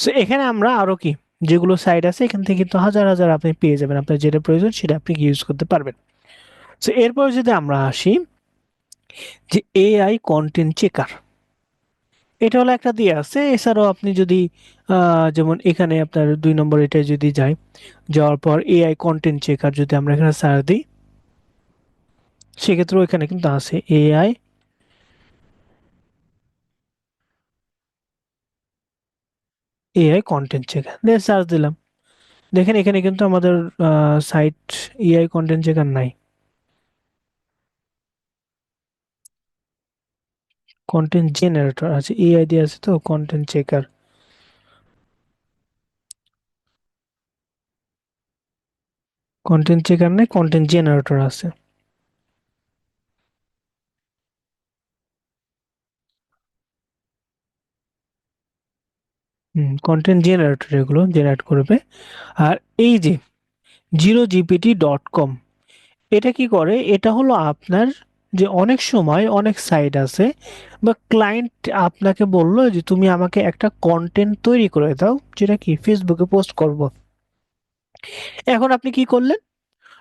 সো এখানে আমরা আরো কি যেগুলো সাইট আছে, এখান থেকে কিন্তু হাজার হাজার আপনি পেয়ে যাবেন, আপনার যেটা প্রয়োজন সেটা আপনি ইউজ করতে পারবেন। সো এরপর যদি আমরা আসি যে এআই কন্টেন্ট চেকার, এটা হলো একটা দিয়ে আছে। এছাড়াও আপনি যদি যেমন এখানে আপনার 2 নম্বর এটা যদি যাই, যাওয়ার পর এআই কন্টেন্ট চেকার যদি আমরা এখানে সার্চ দিই, সেক্ষেত্রেও এখানে কিন্তু আছে এআই কন্টেন্ট চেকার, দিয়ে সার্চ দিলাম, দেখেন এখানে কিন্তু আমাদের সাইট এআই কন্টেন্ট চেকার নাই। কন্টেন্ট জেনারেটর আছে, এআই দিয়ে আছে তো কন্টেন্ট চেকার। কন্টেন্ট চেকার নেই, কন্টেন্ট জেনারেটর আছে। কন্টেন্ট জেনারেটর এগুলো জেনারেট করবে। আর এই যে 0gpt.com, এটা কি করে, এটা হলো আপনার যে অনেক সময় অনেক সাইট আছে বা ক্লায়েন্ট আপনাকে বললো যে তুমি আমাকে একটা কন্টেন্ট তৈরি করে দাও যেটা কি ফেসবুকে পোস্ট করব। এখন আপনি কি করলেন,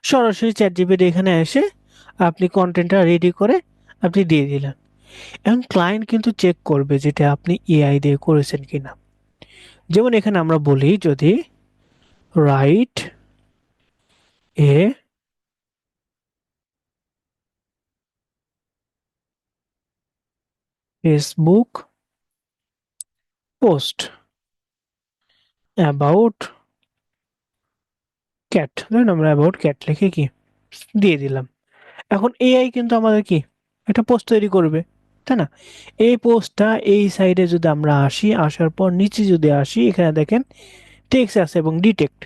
সরাসরি চ্যাট জিপিটি এখানে এসে আপনি কন্টেন্টটা রেডি করে আপনি দিয়ে দিলেন। এখন ক্লায়েন্ট কিন্তু চেক করবে যেটা আপনি এআই দিয়ে করেছেন কিনা। যেমন এখানে আমরা বলি যদি write a Facebook post about cat, ধরুন আমরা অ্যাবাউট ক্যাট লিখে কি দিয়ে দিলাম। এখন এআই কিন্তু আমাদের কি একটা পোস্ট তৈরি করবে, তাই না? এই পোস্টটা এই সাইডে যদি আমরা আসি, আসার পর নিচে যদি আসি, এখানে দেখেন টেক্সট আছে এবং ডিটেক্ট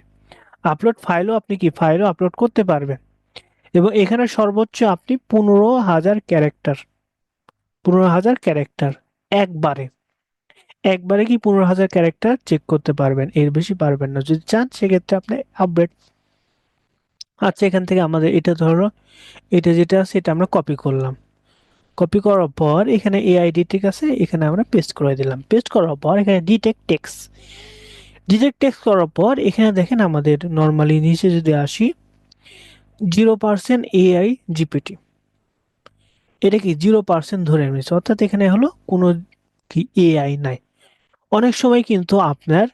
আপলোড ফাইলও, আপনি কি ফাইলও আপলোড করতে পারবেন। এবং এখানে সর্বোচ্চ আপনি 15,000 ক্যারেক্টার, 15,000 ক্যারেক্টার একবারে, একবারে কি 15,000 ক্যারেক্টার চেক করতে পারবেন, এর বেশি পারবেন না। যদি চান সেক্ষেত্রে আপনি আপডেট। আচ্ছা, এখান থেকে আমাদের এটা ধরো, এটা যেটা আছে এটা আমরা কপি করলাম। কপি করার পর এখানে এআইডি ঠিক আছে, এখানে আমরা পেস্ট করে দিলাম। পেস্ট করার পর এখানে ডিটেক্ট টেক্সট, ডিটেক্ট টেক্সট করার পর এখানে দেখেন আমাদের নর্মালি নিচে যদি আসি 0% এআই জিপিটি, এটা কি 0% ধরে নিয়েছে, অর্থাৎ এখানে হলো কোনো কি এআই নাই। অনেক সময় কিন্তু আপনার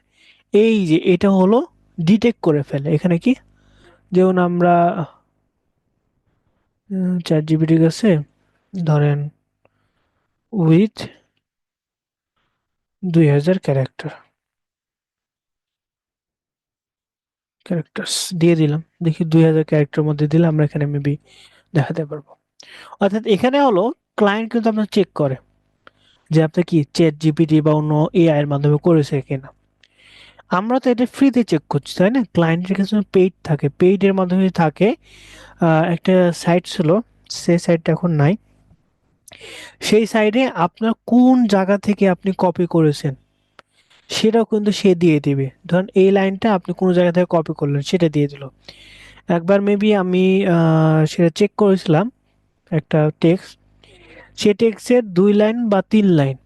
এই যে এটা হলো ডিটেক্ট করে ফেলে এখানে কি, যেমন আমরা চ্যাট জিপিটির কাছে ধরেন উইথ 2,000 ক্যারেক্টার্স দিয়ে দিলাম, দেখি 2,000 ক্যারেক্টার মধ্যে দিলে আমরা এখানে মেবি দেখাতে পারবো। অর্থাৎ এখানে হলো ক্লায়েন্ট কিন্তু আপনার চেক করে যে আপনি কি চ্যাট জিপিটি বা অন্য এআই এর মাধ্যমে করেছে কিনা। আমরা তো এটা ফ্রিতে চেক করছি, তাই না? ক্লায়েন্টের কাছে পেইড থাকে, পেইডের মাধ্যমে থাকে। একটা সাইট ছিল, সেই সাইটটা এখন নাই। সেই সাইডে আপনার কোন জায়গা থেকে আপনি কপি করেছেন সেটাও কিন্তু সে দিয়ে দিবে। ধরুন এই লাইনটা আপনি কোন জায়গা থেকে কপি করলেন সেটা দিয়ে দিল। একবার মেবি আমি সেটা চেক করেছিলাম, একটা টেক্সট, সে টেক্সটের 2 লাইন বা 3 লাইন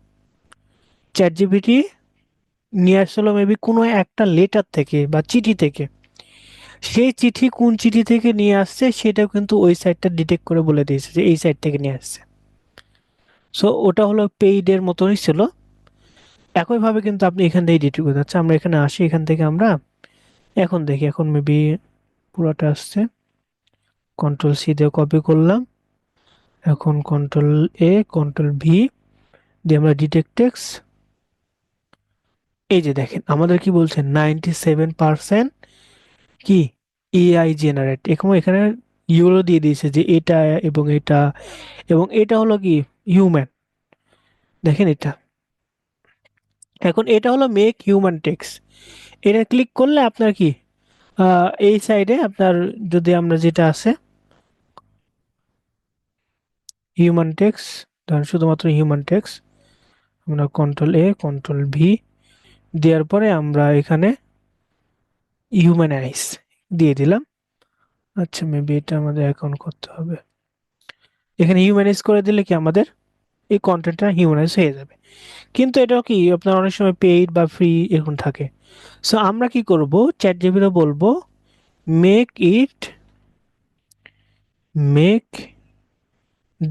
চ্যাট জিপিটি নিয়ে আসলো মেবি কোনো একটা লেটার থেকে বা চিঠি থেকে। সেই চিঠি কোন চিঠি থেকে নিয়ে আসছে সেটাও কিন্তু ওই সাইটটা ডিটেক্ট করে বলে দিয়েছে যে এই সাইট থেকে নিয়ে আসছে। সো ওটা হলো পেইডের মতনই ছিল। একইভাবে কিন্তু আপনি এখান থেকে ডিটেক্ট করতে পারছেন। আমরা এখানে আসি, এখান থেকে আমরা এখন দেখি, এখন মেবি পুরোটা আসছে। কন্ট্রোল সি দিয়ে কপি করলাম, এখন কন্ট্রোল এ কন্ট্রোল ভি দিয়ে আমরা ডিটেক্ট টেক্সট, এই যে দেখেন আমাদের কি বলছে 97% কি এআই জেনারেট। এখন এখানে ইউরো দিয়ে দিয়েছে যে এটা এবং এটা এবং এটা হলো কি হিউম্যান, দেখেন এটা। এখন এটা হলো মেক হিউম্যান টেক্সট, এটা ক্লিক করলে আপনার কি এই সাইডে আপনার যদি আমরা যেটা আছে হিউম্যান টেক্সট, ধরেন শুধুমাত্র হিউম্যান টেক্সট, আমরা কন্ট্রোল এ কন্ট্রোল ভি দেওয়ার পরে আমরা এখানে হিউম্যানাইজ দিয়ে দিলাম। আচ্ছা, মেবি এটা আমাদের অ্যাকাউন্ট করতে হবে। এখানে হিউম্যানাইজ করে দিলে কি আমাদের এই কন্টেন্টটা হিউম্যানাইজ হয়ে যাবে। কিন্তু এটাও কি আপনার অনেক সময় পেইড বা ফ্রি এরকম থাকে। সো আমরা কি করব, চ্যাট জিপিটি বলবো make it, make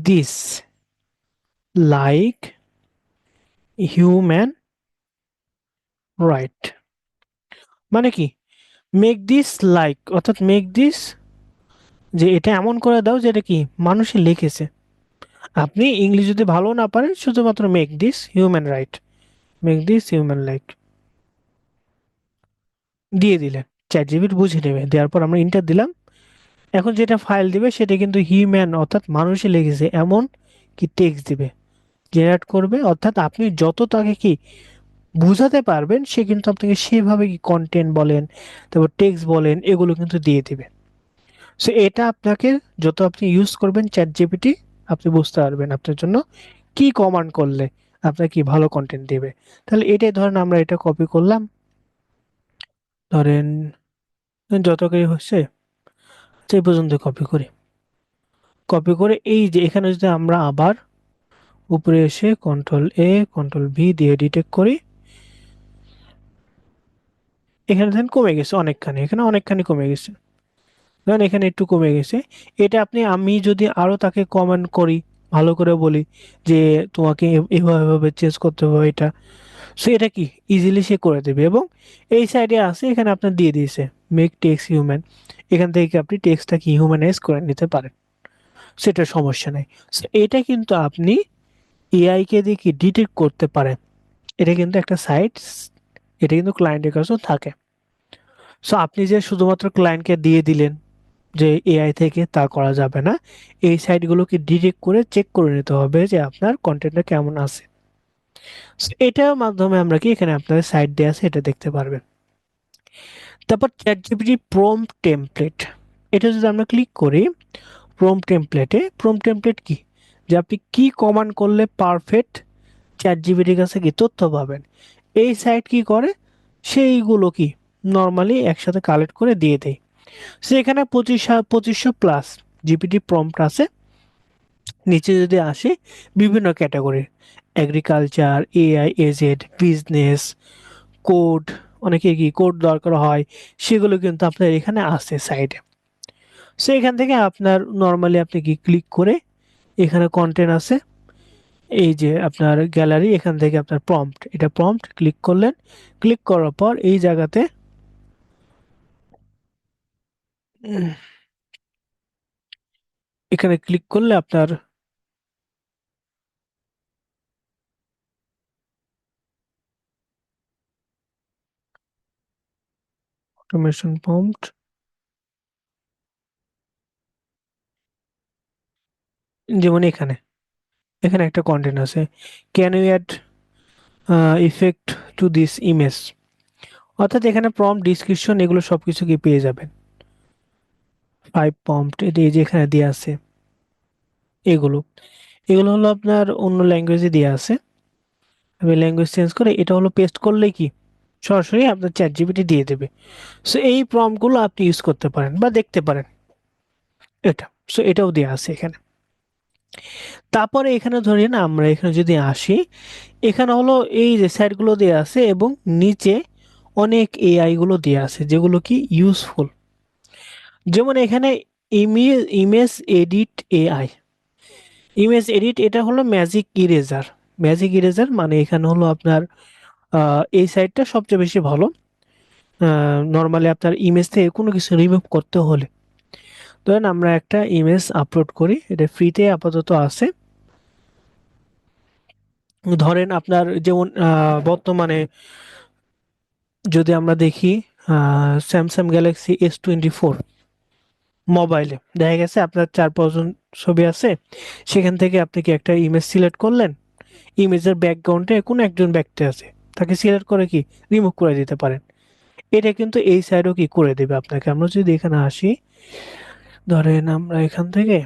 this like human right. মানে কি মেক দিস লাইক, অর্থাৎ মেক দিস যে এটা এমন করে দাও যেটা কি মানুষে লিখেছে। আপনি ইংলিশ যদি ভালো না পারেন শুধুমাত্র make this human right, make this human like দিয়ে দিলেন, চ্যাট জিপিটি বুঝে নেবে। দেওয়ার পর আমরা ইন্টার দিলাম। এখন যেটা ফাইল দিবে সেটা কিন্তু হিউম্যান অর্থাৎ মানুষে লিখেছে এমন কি টেক্সট দিবে। জেনারেট করবে, অর্থাৎ আপনি যত তাকে কি বুঝাতে পারবেন সে কিন্তু আপনাকে সেভাবে কি কন্টেন্ট বলেন, তারপর টেক্সট বলেন, এগুলো কিন্তু দিয়ে দিবে। সো এটা আপনাকে যত আপনি ইউজ করবেন চ্যাট জিপিটি, আপনি বুঝতে পারবেন আপনার জন্য কি কমান্ড করলে আপনার কি ভালো কন্টেন্ট দেবে। তাহলে এটাই ধরেন আমরা এটা কপি করলাম, ধরেন যত করে হচ্ছে সেই পর্যন্ত কপি করি। কপি করে এই যে এখানে যদি আমরা আবার উপরে এসে কন্ট্রোল ভি দিয়ে ডিটেক্ট করি, এখানে দেখেন কমে গেছে অনেকখানি, এখানে অনেকখানি কমে গেছে, ধরেন এখানে একটু কমে গেছে। এটা আমি যদি আরো তাকে কমেন্ট করি, ভালো করে বলি যে তোমাকে এভাবে এভাবে চেঞ্জ করতে হবে এটা, সো এটা কি ইজিলি সে করে দেবে। এবং এই সাইডে আছে এখানে আপনার দিয়ে দিয়েছে মেক টেক্সট হিউম্যান, এখান থেকে আপনি টেক্সটটাকে হিউম্যানাইজ করে নিতে পারেন, সেটা সমস্যা নেই। সো এটা কিন্তু আপনি এআই কে দিয়ে কি ডিটেক্ট করতে পারেন। এটা কিন্তু একটা সাইট, এটা কিন্তু ক্লায়েন্টের কাছেও থাকে। সো আপনি যে শুধুমাত্র ক্লায়েন্টকে দিয়ে দিলেন যে এআই থেকে, তা করা যাবে না। এই সাইটগুলোকে ডিটেক্ট করে চেক করে নিতে হবে যে আপনার কন্টেন্টটা কেমন আছে। So, এটার মাধ্যমে আমরা কি এখানে আপনাদের সাইট দেওয়া আছে এটা দেখতে পারবেন। তারপর চ্যাট জিপিটি প্রম্পট টেমপ্লেট, এটা যদি আমরা ক্লিক করি প্রম্পট টেমপ্লেট কি, যে আপনি কি কমান্ড করলে পারফেক্ট চ্যাট জিপিটির কাছে কি তথ্য পাবেন। এই সাইট কি করে, সেইগুলো কি নর্মালি একসাথে কালেক্ট করে দিয়ে দেয়। সেখানে 2500 প্লাস জিপিটি প্রম্পট আছে। নিচে যদি আসে বিভিন্ন category, agriculture, AI, A Z, business, code, অনেকে কি কোড দরকার হয়, সেগুলো কিন্তু আপনার এখানে আছে সাইডে। সো এখান থেকে আপনার নর্মালি আপনি কি ক্লিক করে এখানে কন্টেন্ট আছে, এই যে আপনার গ্যালারি, এখান থেকে আপনার প্রম্পট, এটা প্রম্পট ক্লিক করলেন, ক্লিক করার পর এই জায়গাতে উম, এখানে ক্লিক করলে আপনার অটোমেশন প্রম্পট, যেমন এখানে এখানে একটা কন্টেন্ট আছে, can you add effect to this image, অর্থাৎ এখানে প্রম্পট ডিসক্রিপশন এগুলো সবকিছু কি পেয়ে যাবেন। 5 প্রম্পট এই যে এখানে দেওয়া আছে, এগুলো এগুলো হলো আপনার অন্য ল্যাঙ্গুয়েজে দেওয়া আছে। আমি ল্যাঙ্গুয়েজ চেঞ্জ করে এটা হলো পেস্ট করলেই কি সরাসরি আপনার চ্যাট জিপিটি দিয়ে দেবে। সো এই প্রম্পটগুলো আপনি ইউজ করতে পারেন বা দেখতে পারেন এটা। সো এটাও দেওয়া আছে এখানে। তারপরে এখানে ধরেন আমরা এখানে যদি আসি, এখানে হলো এই যে সাইটগুলো দেওয়া আছে এবং নিচে অনেক এআই গুলো দেওয়া আছে যেগুলো কি ইউজফুল। যেমন এখানে image image edit AI, image edit এটা হলো ম্যাজিক ইরেজার। ম্যাজিক ইরেজার মানে এখানে হলো আপনার এই সাইটটা সবচেয়ে বেশি ভালো। নর্মালি আপনার ইমেজ থেকে কোনো কিছু রিমুভ করতে হলে, ধরেন আমরা একটা ইমেজ আপলোড করি, এটা ফ্রিতে আপাতত আছে। ধরেন আপনার যেমন বর্তমানে যদি আমরা দেখি স্যামসাং গ্যালাক্সি S24 মোবাইলে দেখা গেছে আপনার 4-5 জন ছবি আছে, সেখান থেকে আপনি কি একটা ইমেজ সিলেক্ট করলেন, ইমেজের ব্যাকগ্রাউন্ডে কোনো একজন ব্যক্তি আছে, তাকে সিলেক্ট করে কি রিমুভ করে দিতে পারেন। এটা কিন্তু এই সাইডও কি করে দেবে আপনাকে। আমরা যদি এখানে আসি, ধরেন আমরা এখান থেকে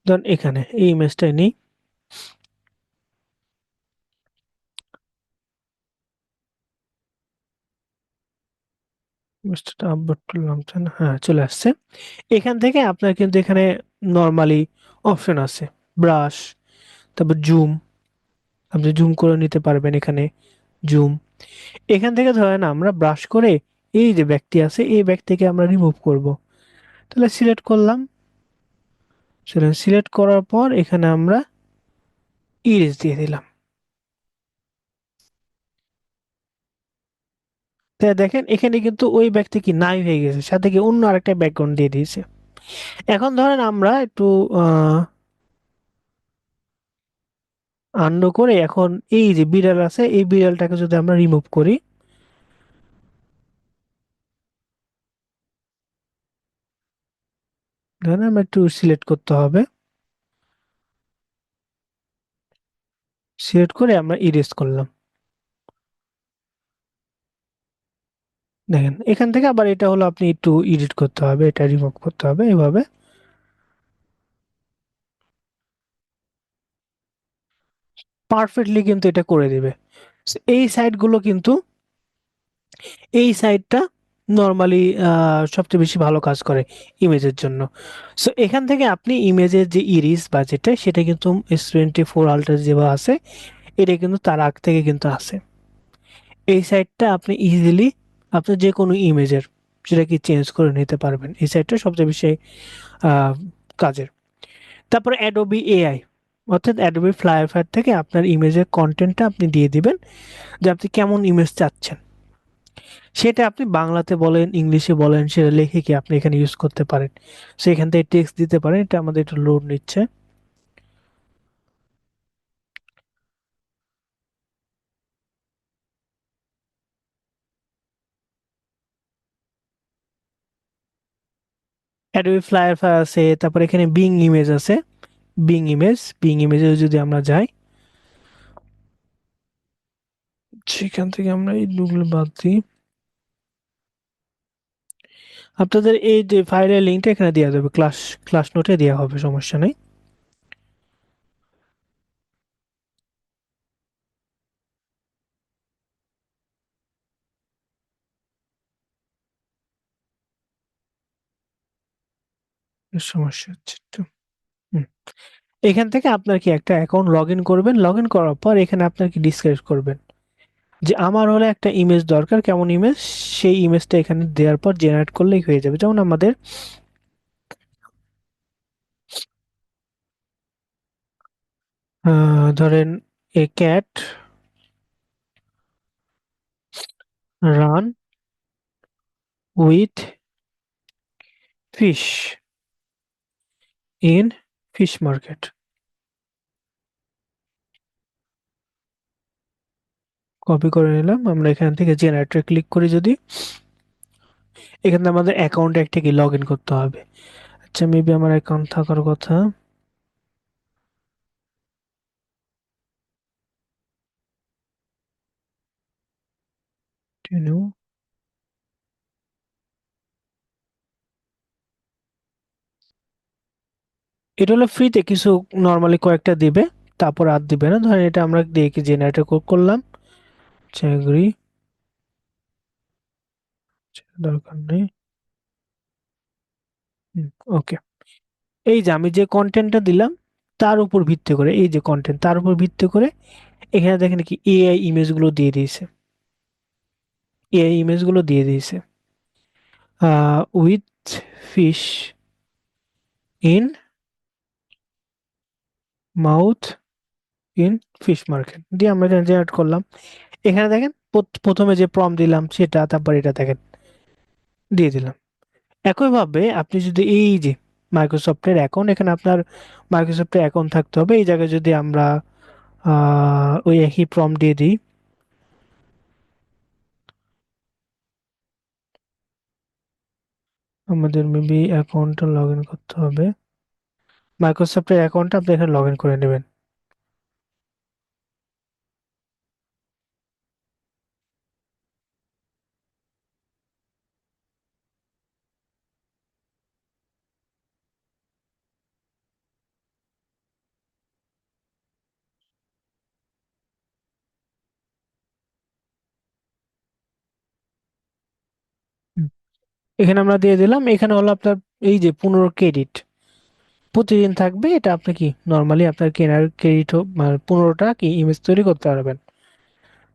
ধরেন এখানে এই ইমেজটা নিই, ইমেজটা আপলোড করলাম, তাই না? হ্যাঁ, চলে আসছে। এখান থেকে আপনার কিন্তু এখানে নর্মালি অপশন আছে, ব্রাশ, তারপর জুম, আপনি জুম করে নিতে পারবেন এখানে, জুম। এখান থেকে ধরেন আমরা ব্রাশ করে এই যে ব্যক্তি আছে এই ব্যক্তিকে আমরা রিমুভ করব, তাহলে সিলেক্ট করলাম, সেটা সিলেক্ট করার পর এখানে আমরা ইরেজ দিয়ে দিলাম। তাই দেখেন এখানে কিন্তু ওই ব্যক্তি কি নাই হয়ে গেছে, সাথে কি অন্য আরেকটা ব্যাকগ্রাউন্ড দিয়ে দিয়েছে। এখন ধরেন আমরা একটু আন্ডু করে এখন এই যে বিড়াল আছে এই বিড়ালটাকে যদি আমরা রিমুভ করি, ধরেন আমরা একটু সিলেক্ট করতে হবে, সিলেক্ট করে আমরা ইরেজ করলাম। দেখেন এখান থেকে আবার এটা হলো আপনি একটু এডিট করতে হবে, এটা রিমুভ করতে হবে এভাবে। পারফেক্টলি কিন্তু এটা করে দিবে। এই সাইটগুলো কিন্তু এই সাইটটা নর্মালি সবচেয়ে বেশি ভালো কাজ করে ইমেজের জন্য। সো এখান থেকে আপনি ইমেজের যে ইরিস বা যেটা সেটা কিন্তু S24 আলট্রা যেভাবে আছে এটা কিন্তু তার আগ থেকে কিন্তু আছে। এই সাইটটা আপনি ইজিলি আপনার যে কোনো ইমেজের সেটা কি চেঞ্জ করে নিতে পারবেন। এই সাইটটা সবচেয়ে বেশি আহ, কাজের। তারপরে অ্যাডোবি এআই, অর্থাৎ অ্যাডোবি ফ্লাইফায়ার থেকে আপনার ইমেজের কন্টেন্টটা আপনি দিয়ে দিবেন যে আপনি কেমন ইমেজ চাচ্ছেন। সেটা আপনি বাংলাতে বলেন, ইংলিশে বলেন, সেটা লিখে কি আপনি এখানে ইউজ করতে পারেন। সেখান থেকে টেক্সট দিতে পারেন। এটা আমাদের একটু লোড নিচ্ছে। অ্যাডোবি ফ্লাইফায়ার আছে, তারপর এখানে বিং ইমেজ আছে। বিং ইমেজে যদি আমরা যাই, সেখান থেকে আমরা এই গুলো বাদ দিই। আপনাদের এই যে ফাইলের লিঙ্কটা এখানে দেওয়া যাবে, ক্লাস ক্লাস নোটে দেওয়া হবে, সমস্যা নেই। সমস্যা হচ্ছে একটু। হুম। এখান থেকে আপনার কি একটা অ্যাকাউন্ট লগ ইন করবেন, লগ ইন করার পর এখানে আপনার কি ডিসক্রাইব করবেন যে আমার হলো একটা ইমেজ দরকার, কেমন ইমেজ। সেই ইমেজটা এখানে দেওয়ার পর জেনারেট করলেই হয়ে যাবে। যেমন আমাদের ধরেন এ cat ran with fish in fish market. Copy করে নিলাম। আমরা এখান থেকে জেনারেটর ক্লিক করি যদি, এখানে আমাদের অ্যাকাউন্টে একটা কি লগ ইন করতে হবে। আচ্ছা, মেবি আমার অ্যাকাউন্ট থাকার কথা। এটা হলো ফ্রিতে কিছু নর্মালি কয়েকটা দিবে, তারপর আর দিবে না। ধরেন এটা আমরা দিয়ে কি জেনারেটর করলাম, চাকরি দরকার নেই। ওকে, এই যে আমি যে কন্টেন্টটা দিলাম তার উপর ভিত্তি করে, এই যে কন্টেন্ট তার উপর ভিত্তি করে এখানে দেখেন কি এআই ইমেজগুলো দিয়ে দিয়েছে। এআই ইমেজগুলো দিয়ে দিয়েছে with fish in mouth in fish market দিয়ে আমরা জেনারেট করলাম। এখানে দেখেন প্রথমে যে প্রম্পট দিলাম সেটা, তারপর এটা দেখেন দিয়ে দিলাম। একইভাবে আপনি যদি এই যে মাইক্রোসফটের অ্যাকাউন্ট, এখানে আপনার মাইক্রোসফটের অ্যাকাউন্ট থাকতে হবে। এই জায়গায় যদি আমরা ওই একই প্রম্পট দিয়ে দিই, আমাদের মেবি অ্যাকাউন্টটা লগ ইন করতে হবে। মাইক্রোসফটের অ্যাকাউন্টটা আপনি এখানে লগ ইন করে নেবেন। হুম। এখানে আমরা দিয়ে দিলাম। এখানে হলো আপনার এই যে 15 ক্রেডিট প্রতিদিন থাকবে। এটা আপনি কি নর্মালি আপনার কেনার ক্রেডিট 15টা কি ইমেজ তৈরি করতে পারবেন,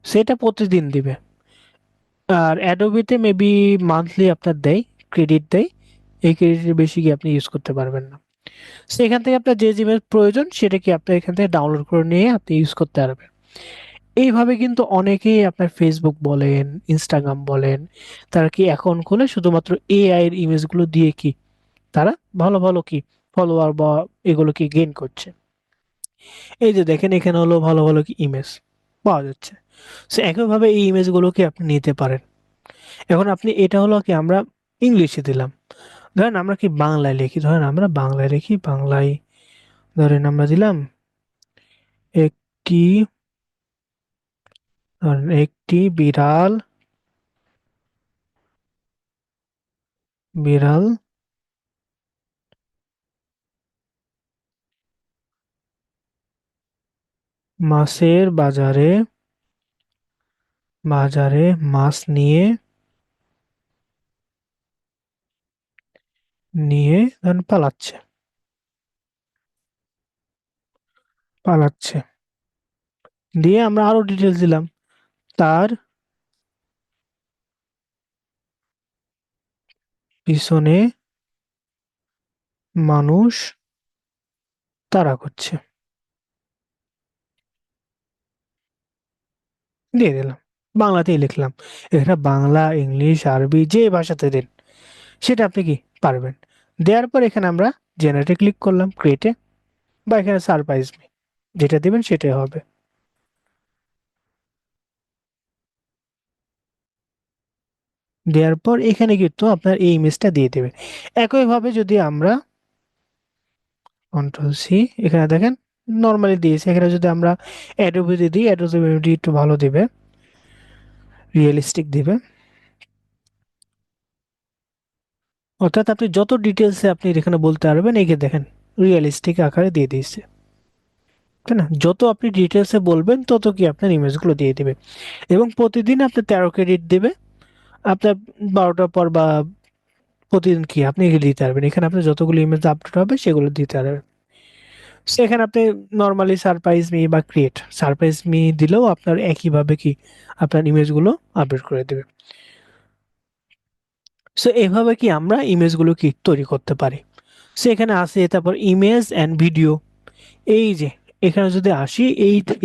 সেটা প্রতিদিন দিবে। আর অ্যাডোবিতে মেবি মান্থলি আপনার দেয়, ক্রেডিট দেয়। এই ক্রেডিটের বেশি কি আপনি ইউজ করতে পারবেন না। সেখান থেকে আপনার যে জিমের প্রয়োজন সেটা কি আপনি এখান থেকে ডাউনলোড করে নিয়ে আপনি ইউজ করতে পারবেন। এইভাবে কিন্তু অনেকেই আপনার ফেসবুক বলেন, ইনস্টাগ্রাম বলেন, তারা কি অ্যাকাউন্ট খুলে শুধুমাত্র এআই এর ইমেজগুলো দিয়ে কি তারা ভালো ভালো কি ফলোয়ার বা এগুলো কি গেইন করছে। এই যে দেখেন এখানে হলো ভালো ভালো কি ইমেজ পাওয়া যাচ্ছে। সো একইভাবে এই ইমেজগুলোকে আপনি নিতে পারেন। এখন আপনি এটা হলো কি আমরা ইংলিশে দিলাম, ধরেন আমরা কি বাংলায় লিখি, ধরেন আমরা বাংলায় লিখি, বাংলায় ধরেন আমরা দিলাম একটি ধরেন একটি বিড়াল বিড়াল মাছের বাজারে মাছ নিয়ে ধরেন পালাচ্ছে দিয়ে আমরা আরো ডিটেলস দিলাম। তার পিছনে মানুষ তাড়া করছে, দিয়ে দিলাম। বাংলাতেই লিখলাম। এখানে বাংলা, ইংলিশ, আরবি যে ভাষাতে দেন সেটা আপনি কি পারবেন। দেওয়ার পর এখানে আমরা জেনারেটে ক্লিক করলাম, ক্রিয়েটে, বা এখানে সারপ্রাইজ মি, যেটা দিবেন সেটাই হবে। দেওয়ার পর এখানে কিন্তু আপনার এই ইমেজটা দিয়ে দেবে। একইভাবে যদি আমরা কন্ট্রোল সি, এখানে দেখেন নর্মালি দিয়েছে। এখানে যদি আমরা অ্যাডোবি দিই, অ্যাডোবি একটু ভালো দিবে, রিয়েলিস্টিক দিবে। অর্থাৎ আপনি যত ডিটেলসে আপনি এখানে বলতে পারবেন, এই যে দেখেন রিয়েলিস্টিক আকারে দিয়ে দিয়েছে, তাই না? যত আপনি ডিটেলসে বলবেন তত কি আপনার ইমেজগুলো দিয়ে দিবে। এবং প্রতিদিন আপনি 13 ক্রেডিট দেবে আপনার 12টার পর, বা প্রতিদিন কি আপনি এগুলো দিতে পারবেন। এখানে আপনি যতগুলো ইমেজ আপলোড হবে সেগুলো দিতে পারবেন। সেখানে আপনি নর্মালি সারপ্রাইজ মি বা ক্রিয়েট সারপ্রাইজ মি দিলেও আপনার একইভাবে কি আপনার ইমেজগুলো আপলোড করে দেবে। সো এভাবে কি আমরা ইমেজগুলো কি তৈরি করতে পারি। সো এখানে আসে, তারপর ইমেজ অ্যান্ড ভিডিও, এই যে এখানে যদি আসি,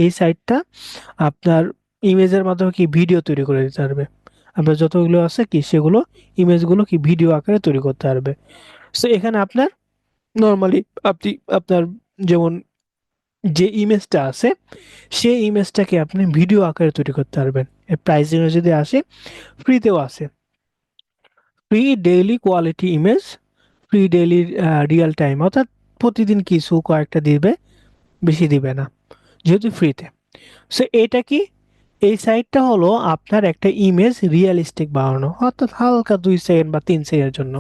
এই সাইটটা আপনার ইমেজের মাধ্যমে কি ভিডিও তৈরি করে দিতে পারবে। আপনার যতগুলো আছে কি সেগুলো ইমেজগুলো কি ভিডিও আকারে তৈরি করতে পারবে। সো এখানে আপনার নর্মালি আপনি আপনার যেমন যে ইমেজটা আছে সেই ইমেজটাকে আপনি ভিডিও আকারে তৈরি করতে পারবেন। এর প্রাইসিং যদি আসে, ফ্রিতেও আছে, free daily quality image, free daily real time, অর্থাৎ প্রতিদিন কিছু কয়েকটা দিবে, বেশি দিবে না যেহেতু ফ্রিতে। সো এটা কি, এই সাইটটা হলো আপনার একটা ইমেজ রিয়েলিস্টিক বানানো, অর্থাৎ হালকা 2 সেকেন্ড বা 3 সেকেন্ডের জন্য,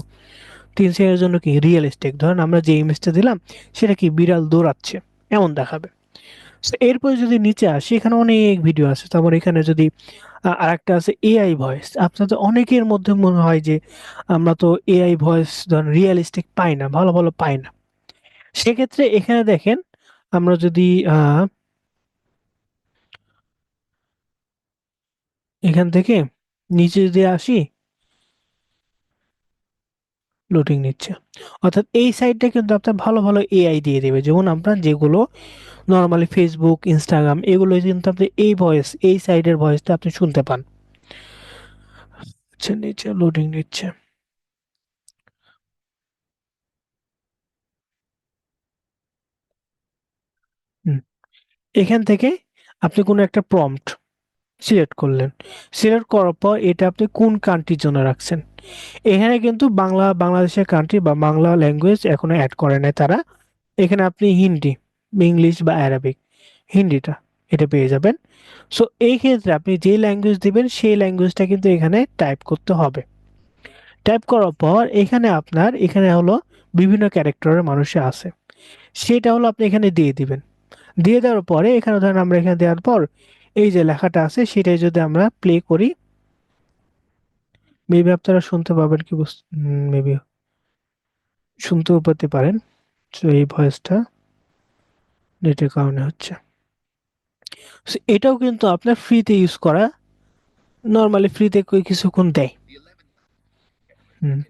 3 সেকেন্ডের জন্য কি রিয়েলিস্টিক। ধরেন আমরা যে ইমেজটা দিলাম সেটা কি বিড়াল দৌড়াচ্ছে এমন দেখাবে। So এরপরে যদি নিচে আসি, এখানে অনেক ভিডিও আছে। তারপর এখানে যদি আরেকটা আছে এআই ভয়েস। আপনাদের অনেকের মধ্যে মনে হয় যে আমরা তো এআই ভয়েস ধরেন রিয়েলিস্টিক পাই না, ভালো ভালো পাই না। সেক্ষেত্রে এখানে দেখেন, আমরা যদি এখান থেকে নিচে যদি আসি, লোডিং নিচ্ছে, অর্থাৎ এই সাইটটা কিন্তু আপনার ভালো ভালো এআই দিয়ে দেবে। যেমন আপনার যেগুলো নর্মালি ফেসবুক, ইনস্টাগ্রাম, এগুলো কিন্তু আপনি এই ভয়েস, এই সাইডের ভয়েসটা আপনি শুনতে পান। আচ্ছা, নিচে লোডিং নিচ্ছে। হুম, এখান থেকে আপনি কোনো একটা প্রম্পট সিলেক্ট করলেন। সিলেক্ট করার পর এটা আপনি কোন কান্ট্রির জন্য রাখছেন। এখানে কিন্তু বাংলাদেশের কান্ট্রি বা বাংলা ল্যাঙ্গুয়েজ এখনো অ্যাড করে নাই তারা। এখানে আপনি হিন্দি, ইংলিশ বা অ্যারাবিক, হিন্দিটা এটা পেয়ে যাবেন। সো এই ক্ষেত্রে আপনি যে ল্যাঙ্গুয়েজ দিবেন সেই ল্যাঙ্গুয়েজটা কিন্তু এখানে টাইপ করতে হবে। টাইপ করার পর এখানে আপনার এখানে হলো বিভিন্ন ক্যারেক্টারের মানুষে আছে, সেটা হলো আপনি এখানে দিয়ে দিবেন। দিয়ে দেওয়ার পরে এখানে ধরেন আমরা এখানে দেওয়ার পর এই যে লেখাটা আছে সেটাই যদি আমরা প্লে করি, মেবি আপনারা শুনতে পাবেন কি, মেবি শুনতেও পেতে পারেন। তো এই ভয়েসটা নেটের কারণে হচ্ছে। So এটাও কিন্তু আপনার ফ্রিতে ইউজ করা, নর্মালি ফ্রিতে কিছুক্ষণ দেয়। হুম।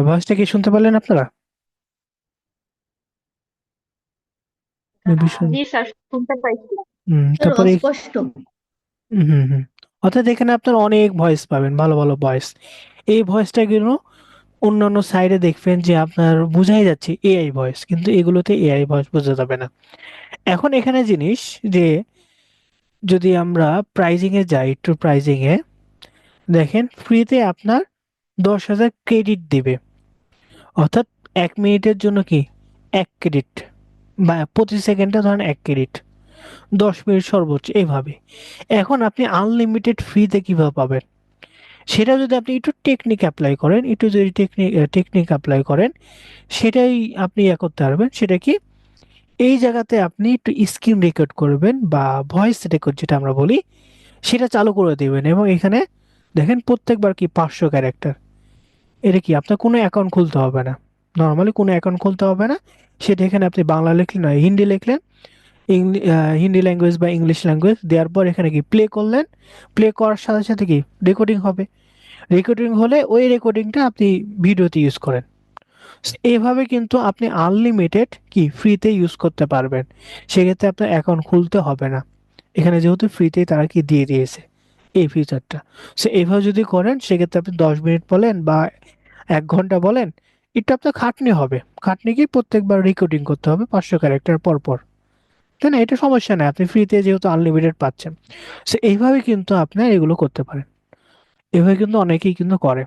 ভয়েসটা কি শুনতে পারলেন আপনারা? মেবি জি স্যার, শুনতে পাইছি। স্যার তারপরে অস্পষ্ট। হুম হুম, অর্থাৎ এখানে আপনার অনেক ভয়েস পাবেন, ভালো ভালো ভয়েস। এই ভয়েসটা কিন্তু অন্যান্য সাইডে দেখবেন যে আপনার বোঝাই যাচ্ছে এআই ভয়েস, কিন্তু এগুলোতে এআই ভয়েস বোঝা যাবে না। এখন এখানে জিনিস যে যদি আমরা প্রাইজিং এ যাই, একটু প্রাইজিং এ দেখেন ফ্রিতে আপনার 10,000 ক্রেডিট দিবে, অর্থাৎ 1 মিনিটের জন্য কি 1 ক্রেডিট, বা প্রতি সেকেন্ডে ধরেন 1 ক্রেডিট, 10 মিনিট সর্বোচ্চ এইভাবে। এখন আপনি আনলিমিটেড ফ্রিতে কিভাবে পাবেন, সেটা যদি আপনি একটু টেকনিক অ্যাপ্লাই করেন, একটু যদি টেকনিক অ্যাপ্লাই করেন, সেটাই আপনি করতে পারবেন। সেটা কি, এই জায়গাতে আপনি একটু স্ক্রিন রেকর্ড করবেন বা ভয়েস রেকর্ড যেটা আমরা বলি, সেটা চালু করে দেবেন। এবং এখানে দেখেন প্রত্যেকবার কি 500 ক্যারেক্টার। এটা কি আপনার কোনো অ্যাকাউন্ট খুলতে হবে না, নর্মালি কোনো অ্যাকাউন্ট খুলতে হবে না। সেটা এখানে আপনি বাংলা লিখলেন না হিন্দি লিখলেন, হিন্দি ল্যাঙ্গুয়েজ বা ইংলিশ ল্যাঙ্গুয়েজ দেওয়ার পর এখানে কি প্লে করলেন, প্লে করার সাথে সাথে কি রেকর্ডিং হবে, রেকর্ডিং হলে ওই রেকর্ডিংটা আপনি ভিডিওতে ইউজ করেন। এভাবে কিন্তু আপনি আনলিমিটেড কি ফ্রিতে ইউজ করতে পারবেন। সেক্ষেত্রে আপনার অ্যাকাউন্ট খুলতে হবে না, এখানে যেহেতু ফ্রিতেই তারা কি দিয়ে দিয়েছে এই ফিচারটা। সো এভাবে যদি করেন সেক্ষেত্রে আপনি 10 মিনিট বলেন বা 1 ঘন্টা বলেন, একটু আপনার খাটনি হবে, খাটনি কি প্রত্যেকবার রেকর্ডিং করতে হবে 500 ক্যারেক্টার পর পর, তাই না? এটা সমস্যা নেই, আপনি ফ্রিতে যেহেতু আনলিমিটেড পাচ্ছেন। সো এইভাবে কিন্তু আপনার এগুলো করতে পারেন, এভাবে কিন্তু অনেকেই কিন্তু করে।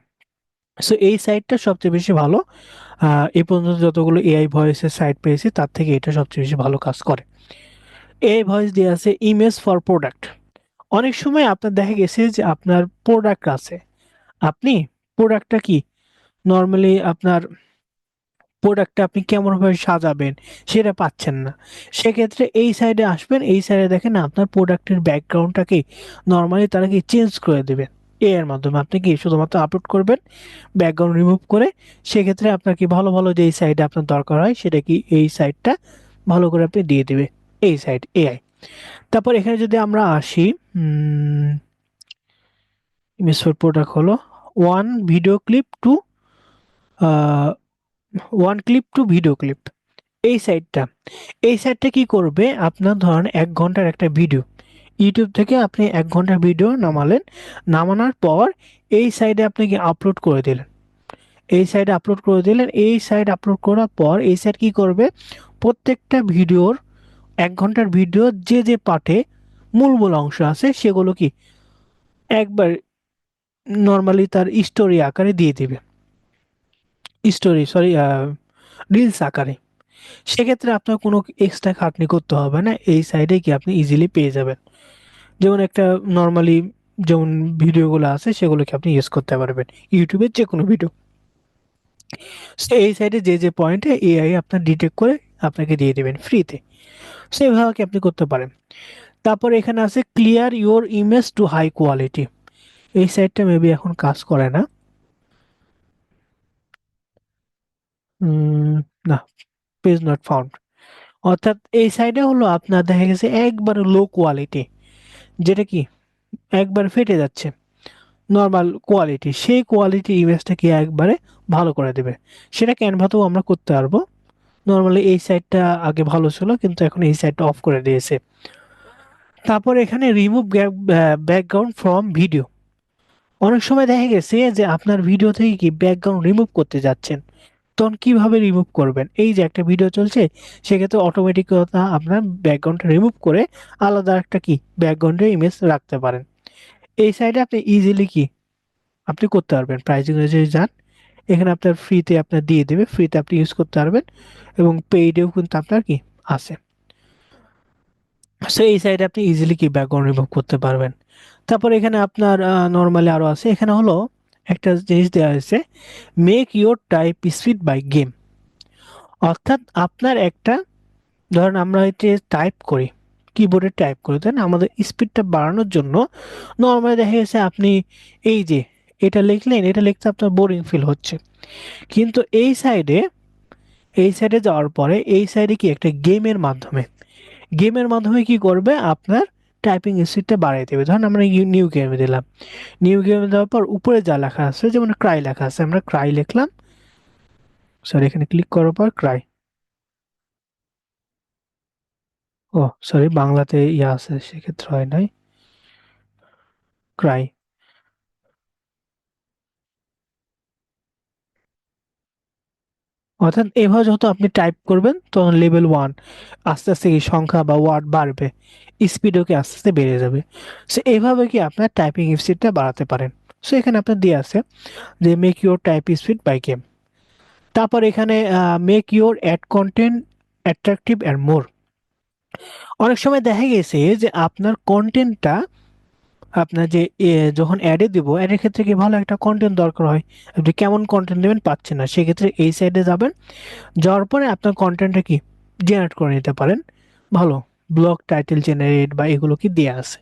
সো এই সাইটটা সবচেয়ে বেশি ভালো। এই পর্যন্ত যতগুলো এআই ভয়েসের সাইট পেয়েছি তার থেকে এটা সবচেয়ে বেশি ভালো কাজ করে। এআই ভয়েস দিয়ে আছে ইমেজ ফর প্রোডাক্ট। অনেক সময় আপনার দেখা গেছে যে আপনার প্রোডাক্ট আছে, আপনি প্রোডাক্টটা কি নর্মালি আপনার প্রোডাক্টটা আপনি কেমনভাবে সাজাবেন সেটা পাচ্ছেন না। সেক্ষেত্রে এই সাইডে আসবেন, এই সাইডে দেখেন আপনার প্রোডাক্টের ব্যাকগ্রাউন্ডটাকে নর্মালি তারা কি চেঞ্জ করে দেবে এ এর মাধ্যমে। আপনি কি শুধুমাত্র আপলোড করবেন ব্যাকগ্রাউন্ড রিমুভ করে, সেক্ষেত্রে আপনার কি ভালো ভালো যেই সাইডে আপনার দরকার হয় সেটা কি এই সাইডটা ভালো করে আপনি দিয়ে দিবে, এই সাইড এআই। তারপর এখানে যদি আমরা আসি, ইমেজ ফর প্রোডাক্ট হলো one video clip to one clip to video clip. এই সাইটটা, এই সাইটটা কি করবে, আপনার ধরেন 1 ঘন্টার একটা ভিডিও, ইউটিউব থেকে আপনি 1 ঘন্টার ভিডিও নামালেন, নামানোর পর এই সাইডে আপনি কি আপলোড করে দিলেন, এই সাইডে আপলোড করে দিলেন, এই সাইড আপলোড করার পর এই সাইড কি করবে, প্রত্যেকটা ভিডিওর 1 ঘন্টার ভিডিও যে যে পার্টে মূল মূল অংশ আছে সেগুলো কি একবার নর্মালি তার স্টোরি আকারে দিয়ে দিবে, স্টোরি সরি রিলস আকারে। সেক্ষেত্রে আপনার কোনো এক্সট্রা খাটনি করতে হবে না, এই সাইডে কি আপনি ইজিলি পেয়ে যাবেন। যেমন একটা নর্মালি যেমন ভিডিওগুলো আছে সেগুলোকে আপনি ইউজ করতে পারবেন, ইউটিউবের যে কোনো ভিডিও। সো এই সাইডে যে যে পয়েন্টে এআই আপনার ডিটেক্ট করে আপনাকে দিয়ে দেবেন ফ্রিতে। সো এভাবে কি আপনি করতে পারেন। তারপর এখানে আছে clear your image to high quality. এই সাইটটা মেবি এখন কাজ করে না। না, পেজ নট ফাউন্ড। অর্থাৎ এই সাইডে হলো আপনার দেখা গেছে একবারে লো কোয়ালিটি, যেটা কি একবার ফেটে যাচ্ছে, নর্মাল কোয়ালিটি, সেই কোয়ালিটি ইমেজটাকে একবারে ভালো করে দেবে। সেটা ক্যানভাতেও আমরা করতে পারবো। নর্মালি এই সাইডটা আগে ভালো ছিল কিন্তু এখন এই সাইডটা অফ করে দিয়েছে। তারপর এখানে রিমুভ ব্যাকগ্রাউন্ড ফ্রম ভিডিও। অনেক সময় দেখা গেছে যে আপনার ভিডিও থেকে কি ব্যাকগ্রাউন্ড রিমুভ করতে যাচ্ছেন, তখন কিভাবে রিমুভ করবেন, এই যে একটা ভিডিও চলছে সেক্ষেত্রে অটোমেটিক আপনার ব্যাকগ্রাউন্ডটা রিমুভ করে আলাদা একটা কি ব্যাকগ্রাউন্ডের ইমেজ রাখতে পারেন। এই সাইডে আপনি ইজিলি কি আপনি করতে পারবেন। প্রাইসিং অনুযায়ী যান, এখানে আপনার ফ্রিতে আপনার দিয়ে দেবে, ফ্রিতে আপনি ইউজ করতে পারবেন এবং পেইডেও কিন্তু আপনার কি আছে। সো এই সাইডে আপনি ইজিলি কি ব্যাকগ্রাউন্ড রিমুভ করতে পারবেন। তারপর এখানে আপনার নর্মালি আরও আছে, এখানে হলো একটা জিনিস দেওয়া হয়েছে, make your type speed by game. অর্থাৎ আপনার একটা, ধরেন আমরা এতে টাইপ করি, কিবোর্ডে টাইপ করি, তাই না? আমাদের স্পিডটা বাড়ানোর জন্য নর্মালি দেখা গেছে আপনি এই যে এটা লিখলেন, এটা লিখতে আপনার বোরিং ফিল হচ্ছে, কিন্তু এই সাইডে যাওয়ার পরে এই সাইডে কি একটা গেমের মাধ্যমে কি করবে, আপনার টাইপিং স্পিডটা বাড়িয়ে দেবে। ধরুন আমরা নিউ গেমে দিলাম, নিউ গেমে দেওয়ার পর উপরে যা লেখা আছে, যেমন ক্রাই লেখা আছে, আমরা ক্রাই লিখলাম, সরি এখানে ক্লিক করার পর ক্রাই, ও সরি বাংলাতে ইয়া আছে সেক্ষেত্রে হয় নাই, ক্রাই। অর্থাৎ এভাবে যত আপনি টাইপ করবেন তখন লেভেল 1 আস্তে আস্তে কি সংখ্যা বা ওয়ার্ড বাড়বে, স্পিডও কি আস্তে আস্তে বেড়ে যাবে। সো এইভাবে কি আপনার টাইপিং স্পিডটা বাড়াতে পারেন। সো এখানে আপনার দিয়ে আছে যে make your type speed by game. তারপর এখানে make your ad content attractive and more. অনেক সময় দেখা গেছে যে আপনার কন্টেন্টটা, আপনার যে যখন অ্যাডে দিব, অ্যাডের ক্ষেত্রে কি ভালো একটা কন্টেন্ট দরকার হয়, আপনি কেমন কন্টেন্ট দেবেন পাচ্ছেন না, সেক্ষেত্রে এই সাইডে যাবেন, যাওয়ার পরে আপনার কন্টেন্টটা কি জেনারেট করে নিতে পারেন, ভালো ব্লগ টাইটেল জেনারেট বা এগুলো কি দেওয়া আছে।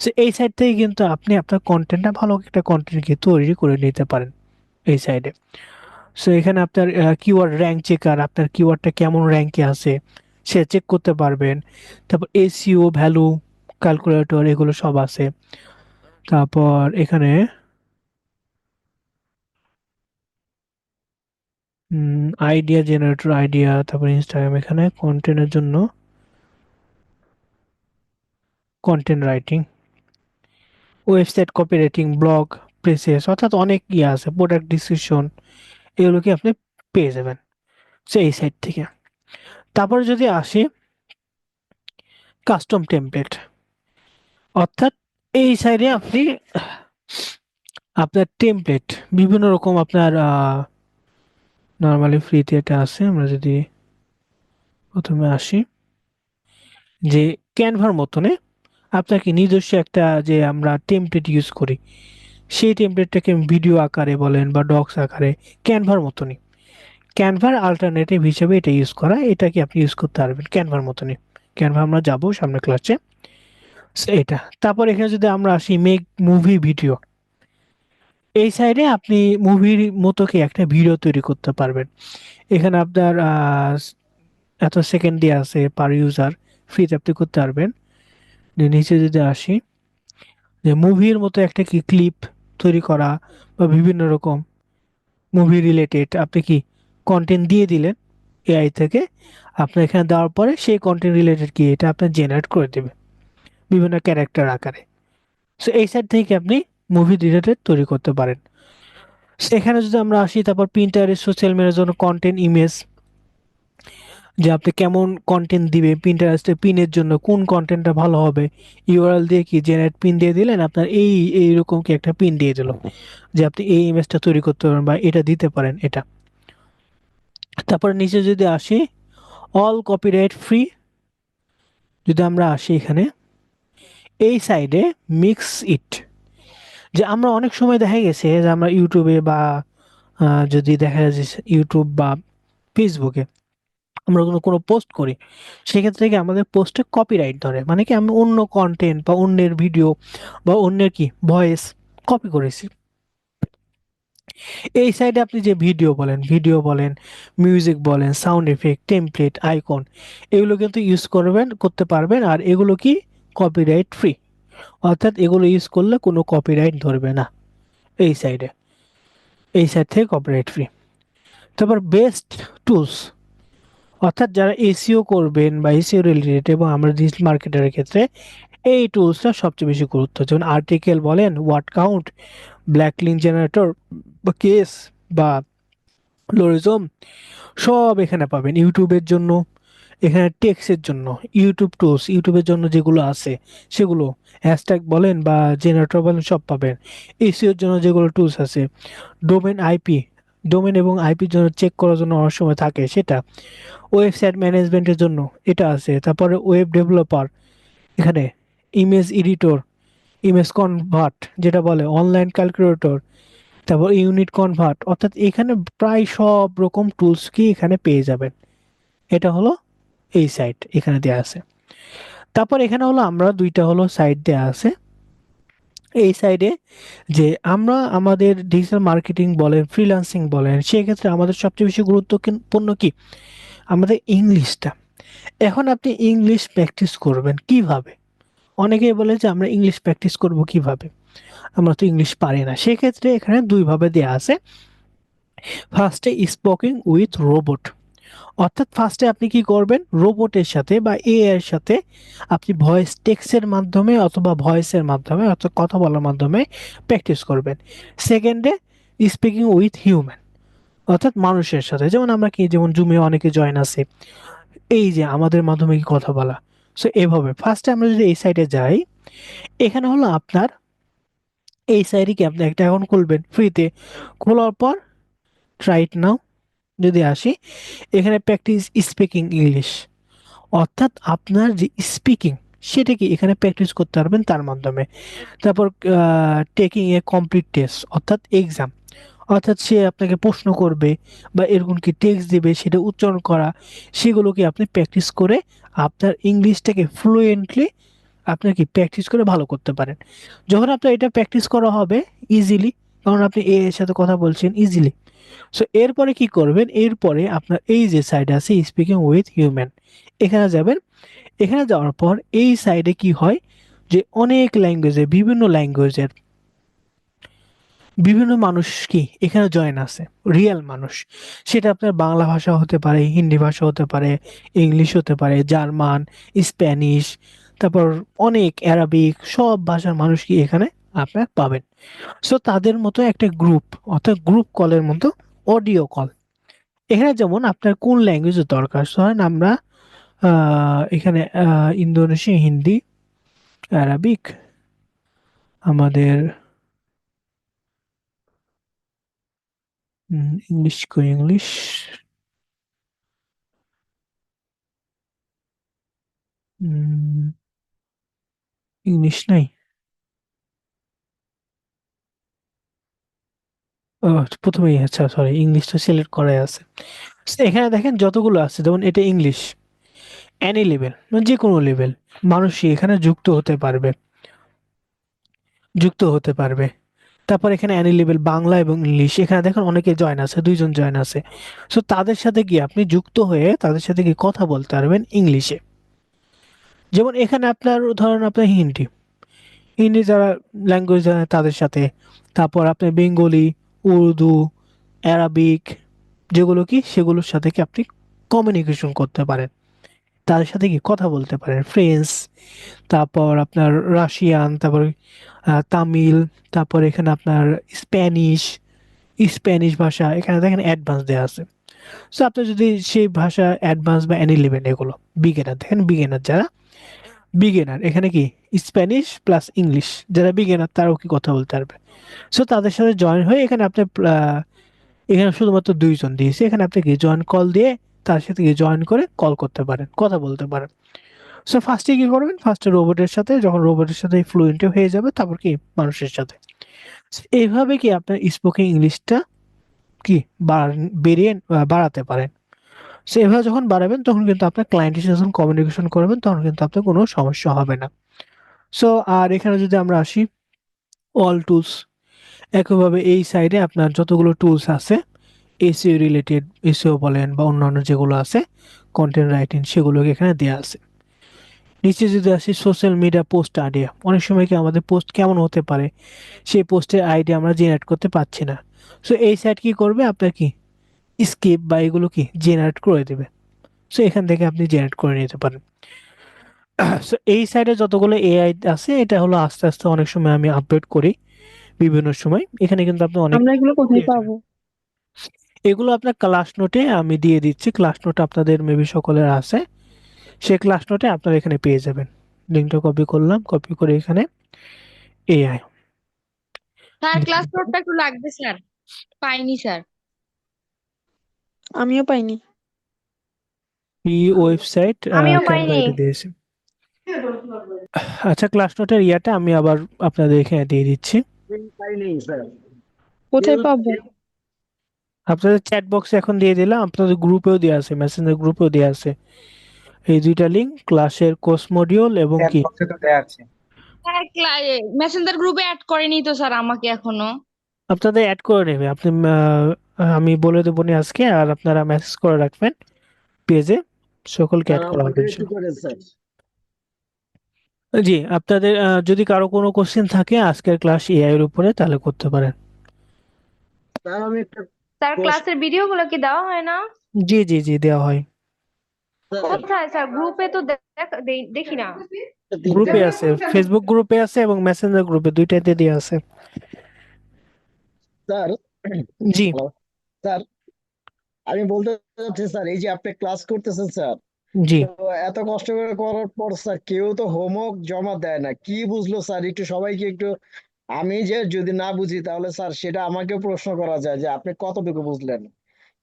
সো এই সাইড থেকে কিন্তু আপনি আপনার কন্টেন্টটা, ভালো একটা কন্টেন্ট কি তৈরি করে নিতে পারেন এই সাইডে। সো এখানে আপনার কিওয়ার্ড র্যাঙ্ক চেকার, আপনার কিওয়ার্ডটা কেমন র্যাঙ্কে আছে সে চেক করতে পারবেন। তারপর এসইও ভ্যালু ক্যালকুলেটর এগুলো সব আছে। তারপর এখানে আইডিয়া জেনারেটর, আইডিয়া, তারপর ইনস্টাগ্রাম, এখানে কন্টেন্টের জন্য content writing, website copy writing, blog process, অর্থাৎ অনেক ইয়ে আছে, প্রোডাক্ট ডিসক্রিপশন, এগুলো কি আপনি পেয়ে যাবেন সেই সাইট থেকে। তারপরে যদি আসি কাস্টম টেমপ্লেট, অর্থাৎ এই সাইডে আপনি আপনার টেমপ্লেট বিভিন্ন রকম আপনার নর্মালি ফ্রিতে এটা আছে। আমরা যদি প্রথমে আসি যে ক্যানভার মতনে আপনাকে নিজস্ব একটা যে আমরা টেমপ্লেট ইউজ করি, সেই টেমপ্লেটটাকে ভিডিও আকারে বলেন বা ডক্স আকারে, ক্যানভার মতনই, ক্যানভার আল্টারনেটিভ হিসেবে এটা ইউজ করা, এটাকে আপনি ইউজ করতে পারবেন ক্যানভার মতনই। ক্যানভা আমরা যাবো সামনে ক্লাসে, এটা। তারপর এখানে যদি আমরা আসি মেক মুভি ভিডিও, এই সাইডে আপনি মুভির মতো কি একটা ভিডিও তৈরি করতে পারবেন। এখানে আপনার এত সেকেন্ড দিয়ে আছে পার ইউজার, ফ্রিতে আপনি করতে পারবেন। নিচে যদি আসি যে মুভির মতো একটা কি ক্লিপ তৈরি করা বা বিভিন্ন রকম মুভি রিলেটেড আপনি কি কন্টেন্ট দিয়ে দিলেন এআই থেকে, আপনার এখানে দেওয়ার পরে সেই কন্টেন্ট রিলেটেড কি এটা আপনার জেনারেট করে দেবে বিভিন্ন ক্যারেক্টার আকারে। সো এই সাইড থেকে আপনি মুভি রিলেটেড তৈরি করতে পারেন। সেখানে যদি আমরা আসি, তারপর প্রিন্টারের সোশ্যাল মিডিয়ার জন্য কন্টেন্ট ইমেজ, যে আপনি কেমন কন্টেন্ট দিবে, পিন্টারেস্টে পিনের জন্য কোন কন্টেন্টটা ভালো হবে, ইউআরএল দিয়ে কি জেনারেট পিন দিয়ে দিলেন, আপনার এইরকম কি একটা পিন দিয়ে দিল যে আপনি এই ইমেজটা তৈরি করতে পারেন বা এটা দিতে পারেন এটা। তারপরে নিচে যদি আসি অল কপিরাইট ফ্রি, যদি আমরা আসি এখানে এই সাইডে মিক্স ইট, যে আমরা অনেক সময় দেখা গেছে যে আমরা ইউটিউবে বা যদি দেখা যায় যে ইউটিউব বা ফেসবুকে আমরা কোনো কোনো পোস্ট করি, সেক্ষেত্রে কি আমাদের পোস্টে কপিরাইট ধরে, মানে কি আমি অন্য কন্টেন্ট বা অন্যের ভিডিও বা অন্যের কি ভয়েস কপি করেছি। এই সাইডে আপনি যে ভিডিও বলেন, মিউজিক বলেন, সাউন্ড এফেক্ট, টেমপ্লেট, আইকন, এগুলো কিন্তু ইউজ করতে পারবেন, আর এগুলো কি কপিরাইট ফ্রি, অর্থাৎ এগুলো ইউজ করলে কোনো কপিরাইট ধরবে না এই সাইডে, এই সাইড থেকে কপিরাইট ফ্রি। তারপর বেস্ট টুলস, অর্থাৎ যারা এসইও করবেন বা এসইও রিলেটেড এবং আমরা ডিজিটাল মার্কেটারের ক্ষেত্রে এই টুলসটা সবচেয়ে বেশি গুরুত্ব, যেমন আর্টিকেল বলেন, word count, black link generator বা কেস বা লোরিজম, সব এখানে পাবেন। ইউটিউবের জন্য এখানে টেক্সের জন্য ইউটিউব টুলস, ইউটিউবের জন্য যেগুলো আছে সেগুলো, হ্যাশট্যাগ বলেন বা জেনারেটর বলেন সব পাবেন। এসইওর জন্য যেগুলো টুলস আছে, ডোমেন আইপি, ডোমেন এবং আইপির জন্য চেক করার জন্য অনেক সময় থাকে সেটা, ওয়েবসাইট ম্যানেজমেন্টের জন্য এটা আছে। তারপরে ওয়েব ডেভেলপার, এখানে ইমেজ এডিটর, ইমেজ কনভার্ট যেটা বলে, অনলাইন ক্যালকুলেটর, তারপর ইউনিট কনভার্ট, অর্থাৎ এখানে প্রায় সব রকম টুলস কি এখানে পেয়ে যাবেন। এটা হলো এই সাইট এখানে দেওয়া আছে। তারপর এখানে হলো আমরা দুইটা হলো সাইট দেওয়া আছে এই সাইডে, যে আমরা আমাদের ডিজিটাল মার্কেটিং বলেন, ফ্রিল্যান্সিং বলেন, সেক্ষেত্রে আমাদের সবচেয়ে বেশি গুরুত্বপূর্ণ কি আমাদের ইংলিশটা। এখন আপনি ইংলিশ প্র্যাকটিস করবেন কিভাবে, অনেকেই বলে যে আমরা ইংলিশ প্র্যাকটিস করব কিভাবে, আমরা তো ইংলিশ পারি না। সেক্ষেত্রে এখানে দুইভাবে দেওয়া আছে। ফার্স্টে স্পোকিং উইথ রোবট, অর্থাৎ ফার্স্টে আপনি কি করবেন, রোবটের সাথে বা এআই এর সাথে আপনি ভয়েস টেক্সটের মাধ্যমে অথবা ভয়েসের মাধ্যমে অথবা কথা বলার মাধ্যমে প্র্যাকটিস করবেন। সেকেন্ডে স্পিকিং উইথ হিউম্যান, অর্থাৎ মানুষের সাথে, যেমন আমরা কি যেমন জুমে অনেকে জয়েন আছে, এই যে আমাদের মাধ্যমে কি কথা বলা। সো এভাবে ফার্স্টে আমরা যদি এই সাইডে যাই, এখানে হলো আপনার এই সাইডে কি আপনি একটা অ্যাকাউন্ট খুলবেন ফ্রিতে, খোলার পর ট্রাই ইট নাও, যদি আসি, এখানে প্র্যাকটিস স্পিকিং ইংলিশ, অর্থাৎ আপনার যে স্পিকিং সেটা কি এখানে প্র্যাকটিস করতে পারবেন তার মাধ্যমে। তারপর টেকিং এ কমপ্লিট টেস্ট অর্থাৎ এক্সাম, অর্থাৎ সে আপনাকে প্রশ্ন করবে বা এরকম কি টেক্সট দিবে সেটা উচ্চারণ করা, সেগুলোকে আপনি প্র্যাকটিস করে আপনার ইংলিশটাকে ফ্লুয়েন্টলি আপনার কি প্র্যাকটিস করে ভালো করতে পারেন। যখন আপনার এটা প্র্যাকটিস করা হবে ইজিলি, কারণ আপনি এ এর সাথে কথা বলছেন ইজিলি, সো এরপরে কি করবেন, এরপরে আপনার এই যে সাইড আছে স্পিকিং উইথ হিউম্যান, এখানে যাবেন। এখানে যাওয়ার পর এই সাইডে কি হয় যে অনেক ল্যাঙ্গুয়েজের, বিভিন্ন ল্যাঙ্গুয়েজের বিভিন্ন মানুষ কি এখানে জয়েন আছে, রিয়েল মানুষ। সেটা আপনার বাংলা ভাষা হতে পারে, হিন্দি ভাষা হতে পারে, ইংলিশ হতে পারে, জার্মান, স্প্যানিশ, তারপর অনেক অ্যারাবিক, সব ভাষার মানুষ কি এখানে আপনার পাবেন। সো তাদের মতো একটা গ্রুপ, অর্থাৎ গ্রুপ কলের মতো অডিও কল। এখানে যেমন আপনার কোন ল্যাঙ্গুয়েজের দরকার, ধরেন আমরা এখানে ইন্দোনেশিয়া, হিন্দি, অ্যারাবিক, আমাদের ইংলিশ কই, ইংলিশ, ইংলিশ নাই। ও, প্রথমেই, আচ্ছা সরি, ইংলিশটা সিলেক্ট করাই আছে। So, এখানে দেখেন যতগুলো আছে, যেমন এটা ইংলিশ, এনি লেভেল, যে কোনো লেভেল মানুষই এখানে যুক্ত হতে পারবে। তারপর এখানে অ্যানি লেভেল বাংলা এবং ইংলিশ, এখানে দেখেন অনেকে জয়েন আছে, দুইজন জয়েন আছে। সো তাদের সাথে গিয়ে আপনি যুক্ত হয়ে তাদের সাথে গিয়ে কথা বলতে পারবেন ইংলিশে। যেমন এখানে আপনার ধরেন আপনার হিন্দি, হিন্দি যারা ল্যাঙ্গুয়েজ জানে তাদের সাথে, তারপর আপনার বেঙ্গলি, উর্দু, অ্যারাবিক, যেগুলো কি সেগুলোর সাথে কি আপনি কমিউনিকেশন করতে পারেন, তাদের সাথে কি কথা বলতে পারেন, ফ্রেঞ্চ, তারপর আপনার রাশিয়ান, তারপর তামিল, তারপর এখানে আপনার স্প্যানিশ, স্প্যানিশ ভাষা এখানে দেখেন অ্যাডভান্স দেওয়া আছে। সো আপনি যদি সেই ভাষা অ্যাডভান্স বা এনি লেভেল, এগুলো বিগিনার, দেখেন বিগিনার যারা, বিগিনার এখানে কি স্প্যানিশ প্লাস ইংলিশ, যারা বিগিনার তারাও কি কথা বলতে পারবে। সো তাদের সাথে জয়েন হয়ে এখানে আপনি এখানে শুধুমাত্র দুইজন দিয়েছে, এখানে আপনি কি জয়েন কল দিয়ে তার সাথে কি জয়েন করে কল করতে পারেন, কথা বলতে পারেন। সো ফার্স্টে কি করবেন, ফার্স্টে রোবটের সাথে, যখন রোবটের সাথে ফ্লুয়েন্ট হয়ে যাবে তারপর কি মানুষের সাথে। So, এইভাবে কি আপনার স্পোকেন ইংলিশটা কি বাড়াতে পারেন। সো এভাবে যখন বাড়াবেন তখন কিন্তু আপনার ক্লায়েন্টের সাথে যখন কমিউনিকেশন করবেন তখন কিন্তু আপনার কোনো সমস্যা হবে না। সো আর এখানে যদি আমরা আসি অল টুলস, একইভাবে এই সাইডে আপনার যতগুলো টুলস আছে এসইও রিলেটেড, এসইও বলেন বা অন্যান্য যেগুলো আছে কন্টেন্ট রাইটিং, সেগুলোকে এখানে দেওয়া আছে। নিচে যদি আসি সোশ্যাল মিডিয়া পোস্ট আইডিয়া, অনেক সময় কি আমাদের পোস্ট কেমন হতে পারে সেই পোস্টের আইডিয়া আমরা জেনারেট করতে পারছি না। সো এই সাইট কি করবে, আপনার কি স্কিপ বা এগুলো কি জেনারেট করে দেবে। সো এখান থেকে আপনি জেনারেট করে নিতে পারেন। সো এই সাইডে যতগুলো এআই আছে এটা হলো আস্তে আস্তে অনেক সময় আমি আপডেট করি বিভিন্ন সময়, এখানে কিন্তু আপনি অনেক আমরা এগুলো কোথায় পেয়ে যাবেন। পাবো? এগুলো আপনার ক্লাস নোটে আমি দিয়ে দিচ্ছি, ক্লাস নোট আপনাদের মেবি সকলের আছে, সেই ক্লাস নোটে আপনারা এখানে পেয়ে যাবেন। লিঙ্কটা কপি করলাম, কপি করে এখানে এআই স্যার ক্লাস নোটটা একটু লাগবে স্যার, পাইনি স্যার। আমিও পাইনি। এই ওয়েবসাইট আমিও ক্যানভা পাইনি। এটা দিয়েছি। আচ্ছা, ক্লাস নোটের ইয়াটা আমি আবার আপনাদের এখানে দিয়ে দিচ্ছি। পাইনি স্যার। কোথায় কেউ পাবো? আপনাদের চ্যাট বক্সে এখন দিয়ে দিলাম, আপনাদের গ্রুপেও দেওয়া আছে, মেসেঞ্জার গ্রুপেও দেওয়া আছে এই দুইটা লিঙ্ক, ক্লাসের কোর্স মডিউল এবং চ্যাট কি বক্সে তো দেয়া আছে। স্যার মেসেঞ্জার গ্রুপে অ্যাড করেনি তো স্যার আমাকে এখনো। আপনাদের অ্যাড করে নেবে। আপনি আমি বলে দেবো নি আজকে, আর আপনারা মেসেজ করে রাখবেন পেজে, সকলকে স্যার অ্যাড করা আমাকে হবে একটু ইনশাআল্লাহ। করে স্যার। জি, আপনাদের যদি কারো কোনো কোশ্চেন থাকে আজকের ক্লাস এআই এর উপরে তাহলে করতে পারেন। স্যার আমি একটা স্যার প্রশ্ন, ক্লাসের ভিডিওগুলো কি দেওয়া হয় না? জি জি জি, দেওয়া হয়। স্যার কোথায় স্যার? গ্রুপে তো দেখি না। তিনটা। গ্রুপে আছে, ফেসবুক গ্রুপে আছে এবং মেসেঞ্জার গ্রুপে, দুইটাতে দেওয়া আছে। স্যার জি হ্যালো স্যার, আমি বলতে চাচ্ছি স্যার, এই যে আপনি ক্লাস করতেছেন স্যার, জি। তো এত কষ্ট করে করার পর স্যার কেউ তো হোমওয়ার্ক জমা দেয় না, কি বুঝলো স্যার একটু সবাইকে একটু, আমি যে যদি না বুঝি তাহলে স্যার সেটা আমাকেও প্রশ্ন করা যায় যে আপনি কতটুকু বুঝলেন,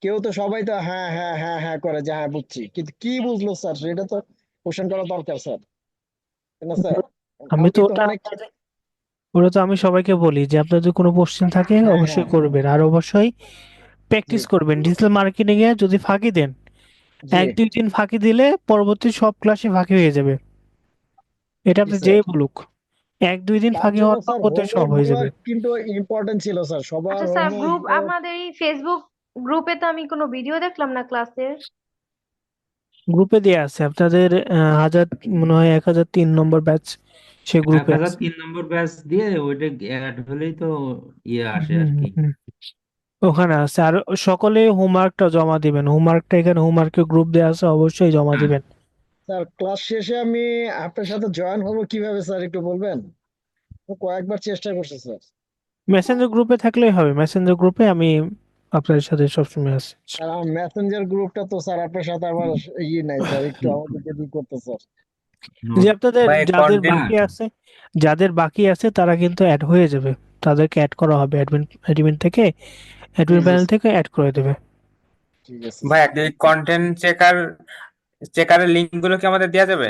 কেউ তো সবাই তো হ্যাঁ হ্যাঁ হ্যাঁ হ্যাঁ করে যে হ্যাঁ বুঝছি, কিন্তু কি বুঝলো স্যার সেটা তো কোশ্চেন করা দরকার স্যার, তাই না স্যার? আমি তো কালকে তো ওটা অনেক ওটা তো আমি সবাইকে বলি যে আপনার যদি কোনো কোশ্চেন থাকে হ্যাঁ অবশ্যই হ্যাঁ করবেন, আর অবশ্যই জি প্র্যাকটিস করবেন। ডিজিটাল মার্কেটিং এ যদি ফাঁকি দেন, জি 1 2 3 ফাঁকি দিলে পরবর্তী সব ক্লাসে ফাঁকি হয়ে যাবে। এটা জি আপনি স্যার। যেই বলুক, 1 2 দিন তার ফাঁকি জন্য হওয়ার স্যার পরবর্তী সব হোমওয়ার্ক হয়ে গুলো যাবে। কিন্তু ইম্পর্টেন্ট ছিল স্যার, সবার আচ্ছা স্যার, হোমওয়ার্ক গুলো। আমাদের এই ফেসবুক গ্রুপে তো আমি কোনো ভিডিও দেখলাম না ক্লাসের। গ্রুপে দেয়া আছে আপনাদের, হাজার, মনে হয় 1003 নম্বর ব্যাচ সে এক গ্রুপে হাজার আছে। তিন নম্বর ব্যাচ দিয়ে ওইটা অ্যাড হলেই তো ইয়ে আসে হুম আর হুম কি। হুম। ওখানে আছে, আর সকলে হোমওয়ার্কটা জমা দিবেন। হোমওয়ার্কটা এখানে হোমওয়ার্কের গ্রুপ দেওয়া আছে, অবশ্যই জমা হ্যাঁ দিবেন। স্যার ক্লাস শেষে আমি আপনার সাথে জয়েন হবো কিভাবে স্যার একটু বলবেন? আমি কয়েকবার চেষ্টা করছি স্যার। মেসেঞ্জার গ্রুপে থাকলেই হবে, মেসেঞ্জার গ্রুপে আমি আপনার সাথে সবসময় আছি। আর আমার মেসেঞ্জার গ্রুপটা তো স্যার আপনার সাথে আমার ইয়ে নাই স্যার, একটু আমাদেরকে দিয়ে করতে স্যার। যে নোট আপনাদের ভাই যাদের কন্টেন্ট বাকি আছে, যাদের বাকি আছে তারা কিন্তু অ্যাড হয়ে যাবে, তাদেরকে অ্যাড করা হবে অ্যাডমিন, অ্যাডমিন থেকে, জি অ্যাডমিন জি প্যানেল স্যার, থেকে অ্যাড করে দেবে। ঠিক আছে ভাই স্যার। আপনি কন্টেন্ট চেকারের লিঙ্ক গুলো কি আমাদের দেওয়া যাবে?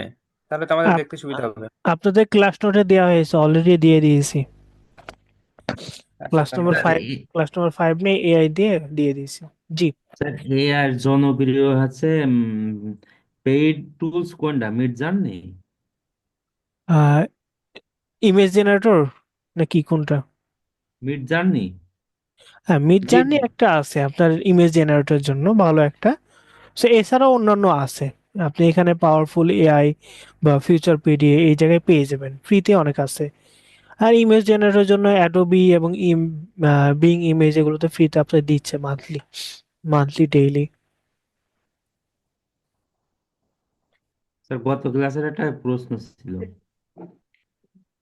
তাহলে তো আমাদের আপ- দেখতে সুবিধা হবে। আপনাদের ক্লাস নোটে দেওয়া হয়েছে, অলরেডি দিয়ে দিয়েছি। আচ্ছা ক্লাস তাহলে নম্বর স্যার 5, ক্লাস নম্বর 5 নিয়ে এআই দিয়ে দিয়ে দিয়েছি। জি। স্যার এ আর জনপ্রিয় হচ্ছে পেইড টুলস কোনটা, মিড জার্নি? ইমেজ জেনারেটর নাকি কোনটা? Mid journey. হ্যাঁ, মিড জি জার্নি একটা আছে আপনার ইমেজ জেনারেটরের জন্য, ভালো একটা। সো এছাড়াও অন্যান্য আছে, আপনি এখানে পাওয়ারফুল এআই বা ফিউচার পিডিএ এই জায়গায় পেয়ে যাবেন, ফ্রিতে অনেক আছে। আর ইমেজ জেনারেটরের জন্য অ্যাডোবি এবং বিং ইমেজ, এগুলো তো ফ্রিতে আপনার দিচ্ছে মান্থলি, মান্থলি ডেইলি। স্যার গত ক্লাসের একটা প্রশ্ন ছিল।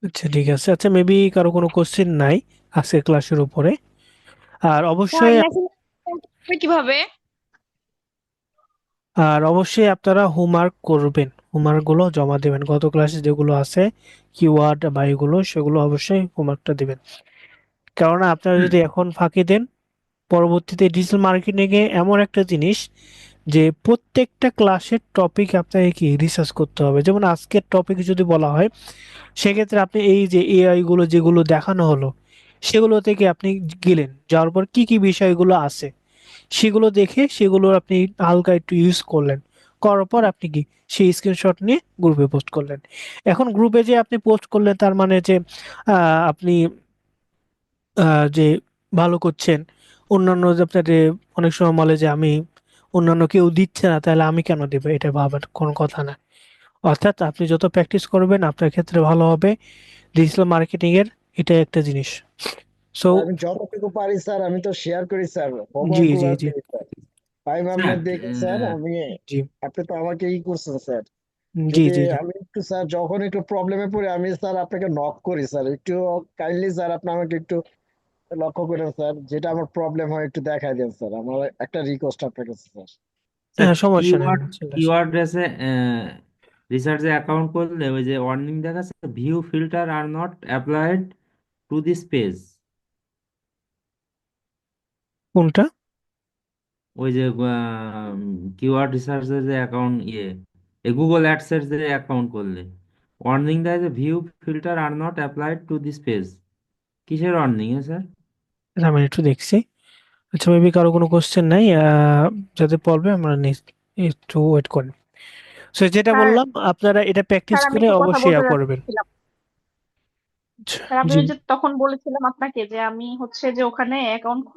আচ্ছা ঠিক আছে, আচ্ছা মেবি কারো কোনো কোশ্চেন নাই আজকের ক্লাসের উপরে। আর স্যার অবশ্যই মেসেজ কিভাবে? আপনারা হোমওয়ার্ক করবেন, হোমওয়ার্ক গুলো জমা দেবেন, গত ক্লাসে যেগুলো আছে কিওয়ার্ড বা এগুলো, সেগুলো অবশ্যই হোমওয়ার্কটা দিবেন। কেননা আপনারা হুম যদি এখন ফাঁকি দেন, পরবর্তীতে ডিজিটাল মার্কেটিং এ এমন একটা জিনিস যে প্রত্যেকটা ক্লাসের টপিক আপনাকে কি রিসার্চ করতে হবে। যেমন আজকের টপিক যদি বলা হয়, সেক্ষেত্রে আপনি এই যে এআই গুলো যেগুলো দেখানো হলো, সেগুলো থেকে আপনি গেলেন, যাওয়ার পর কি কি বিষয়গুলো আছে সেগুলো দেখে সেগুলো আপনি হালকা একটু ইউজ করলেন, করার পর আপনি কি সেই স্ক্রিনশট নিয়ে গ্রুপে পোস্ট করলেন। এখন গ্রুপে যে আপনি পোস্ট করলেন তার মানে যে আপনি যে ভালো করছেন, অন্যান্য যে আপনার যে অনেক সময় বলে যে আমি, অন্যান্য কেউ দিচ্ছে না তাহলে আমি কেন দেবো, এটা ভাবার কোনো কথা না। অর্থাৎ আপনি যত প্র্যাকটিস করবেন আপনার ক্ষেত্রে ভালো হবে। ডিজিটাল মার্কেটিং এর এটা একটা জিনিস। সো স্যার, আমি যতটুকু পারি স্যার আমি তো শেয়ার করি স্যার, জি হোমওয়ার্ক গুলো জি জি দিই স্যার। ফাইভ স্যার আপনার দেখে স্যার আমি, জি আপনি তো আমাকে ই করছেন স্যার। জি যদি জি জি। আমি একটু স্যার যখন একটু প্রবলেমে পড়ি আমি স্যার আপনাকে নক করি স্যার, একটু কাইন্ডলি স্যার আপনি আমাকে একটু লক্ষ্য করেন স্যার, যেটা আমার প্রবলেম হয় একটু দেখাই দেন স্যার, আমার একটা রিকোয়েস্ট আপনার কাছে স্যার। স্যার সমস্যা নেই, কিওয়ার্ড, আমি চলে আসি। কিওয়ার্ড এসে রিসার্চে অ্যাকাউন্ট করলে ওই যে ওয়ার্নিং দেখাচ্ছে view filter are not applied to this page. কোনটা? ওই যে কিওয়ার্ড রিসার্চের যে অ্যাকাউন্ট গুগল অ্যাডসের যে অ্যাকাউন্ট করলে ওয়ার্নিং দেয় যে view filter are not applied to this page. কিসের ওয়ার্নিং স্যার? আমি একটু দেখছি। আচ্ছা মেবি কারো কোনো কোশ্চেন নাই, যাদের পড়বে আমরা নেক্সট, একটু ওয়েট করেন। সো যেটা স্যার, বললাম, আপনারা এটা প্র্যাকটিস স্যার আমি করে একটু কথা অবশ্যই বলতে করবেন। যাচ্ছিলাম। স্যার, আমি জি ওই যে তখন বলেছিলাম আপনাকে যে আমি হচ্ছে যে ওখানে অ্যাকাউন্ট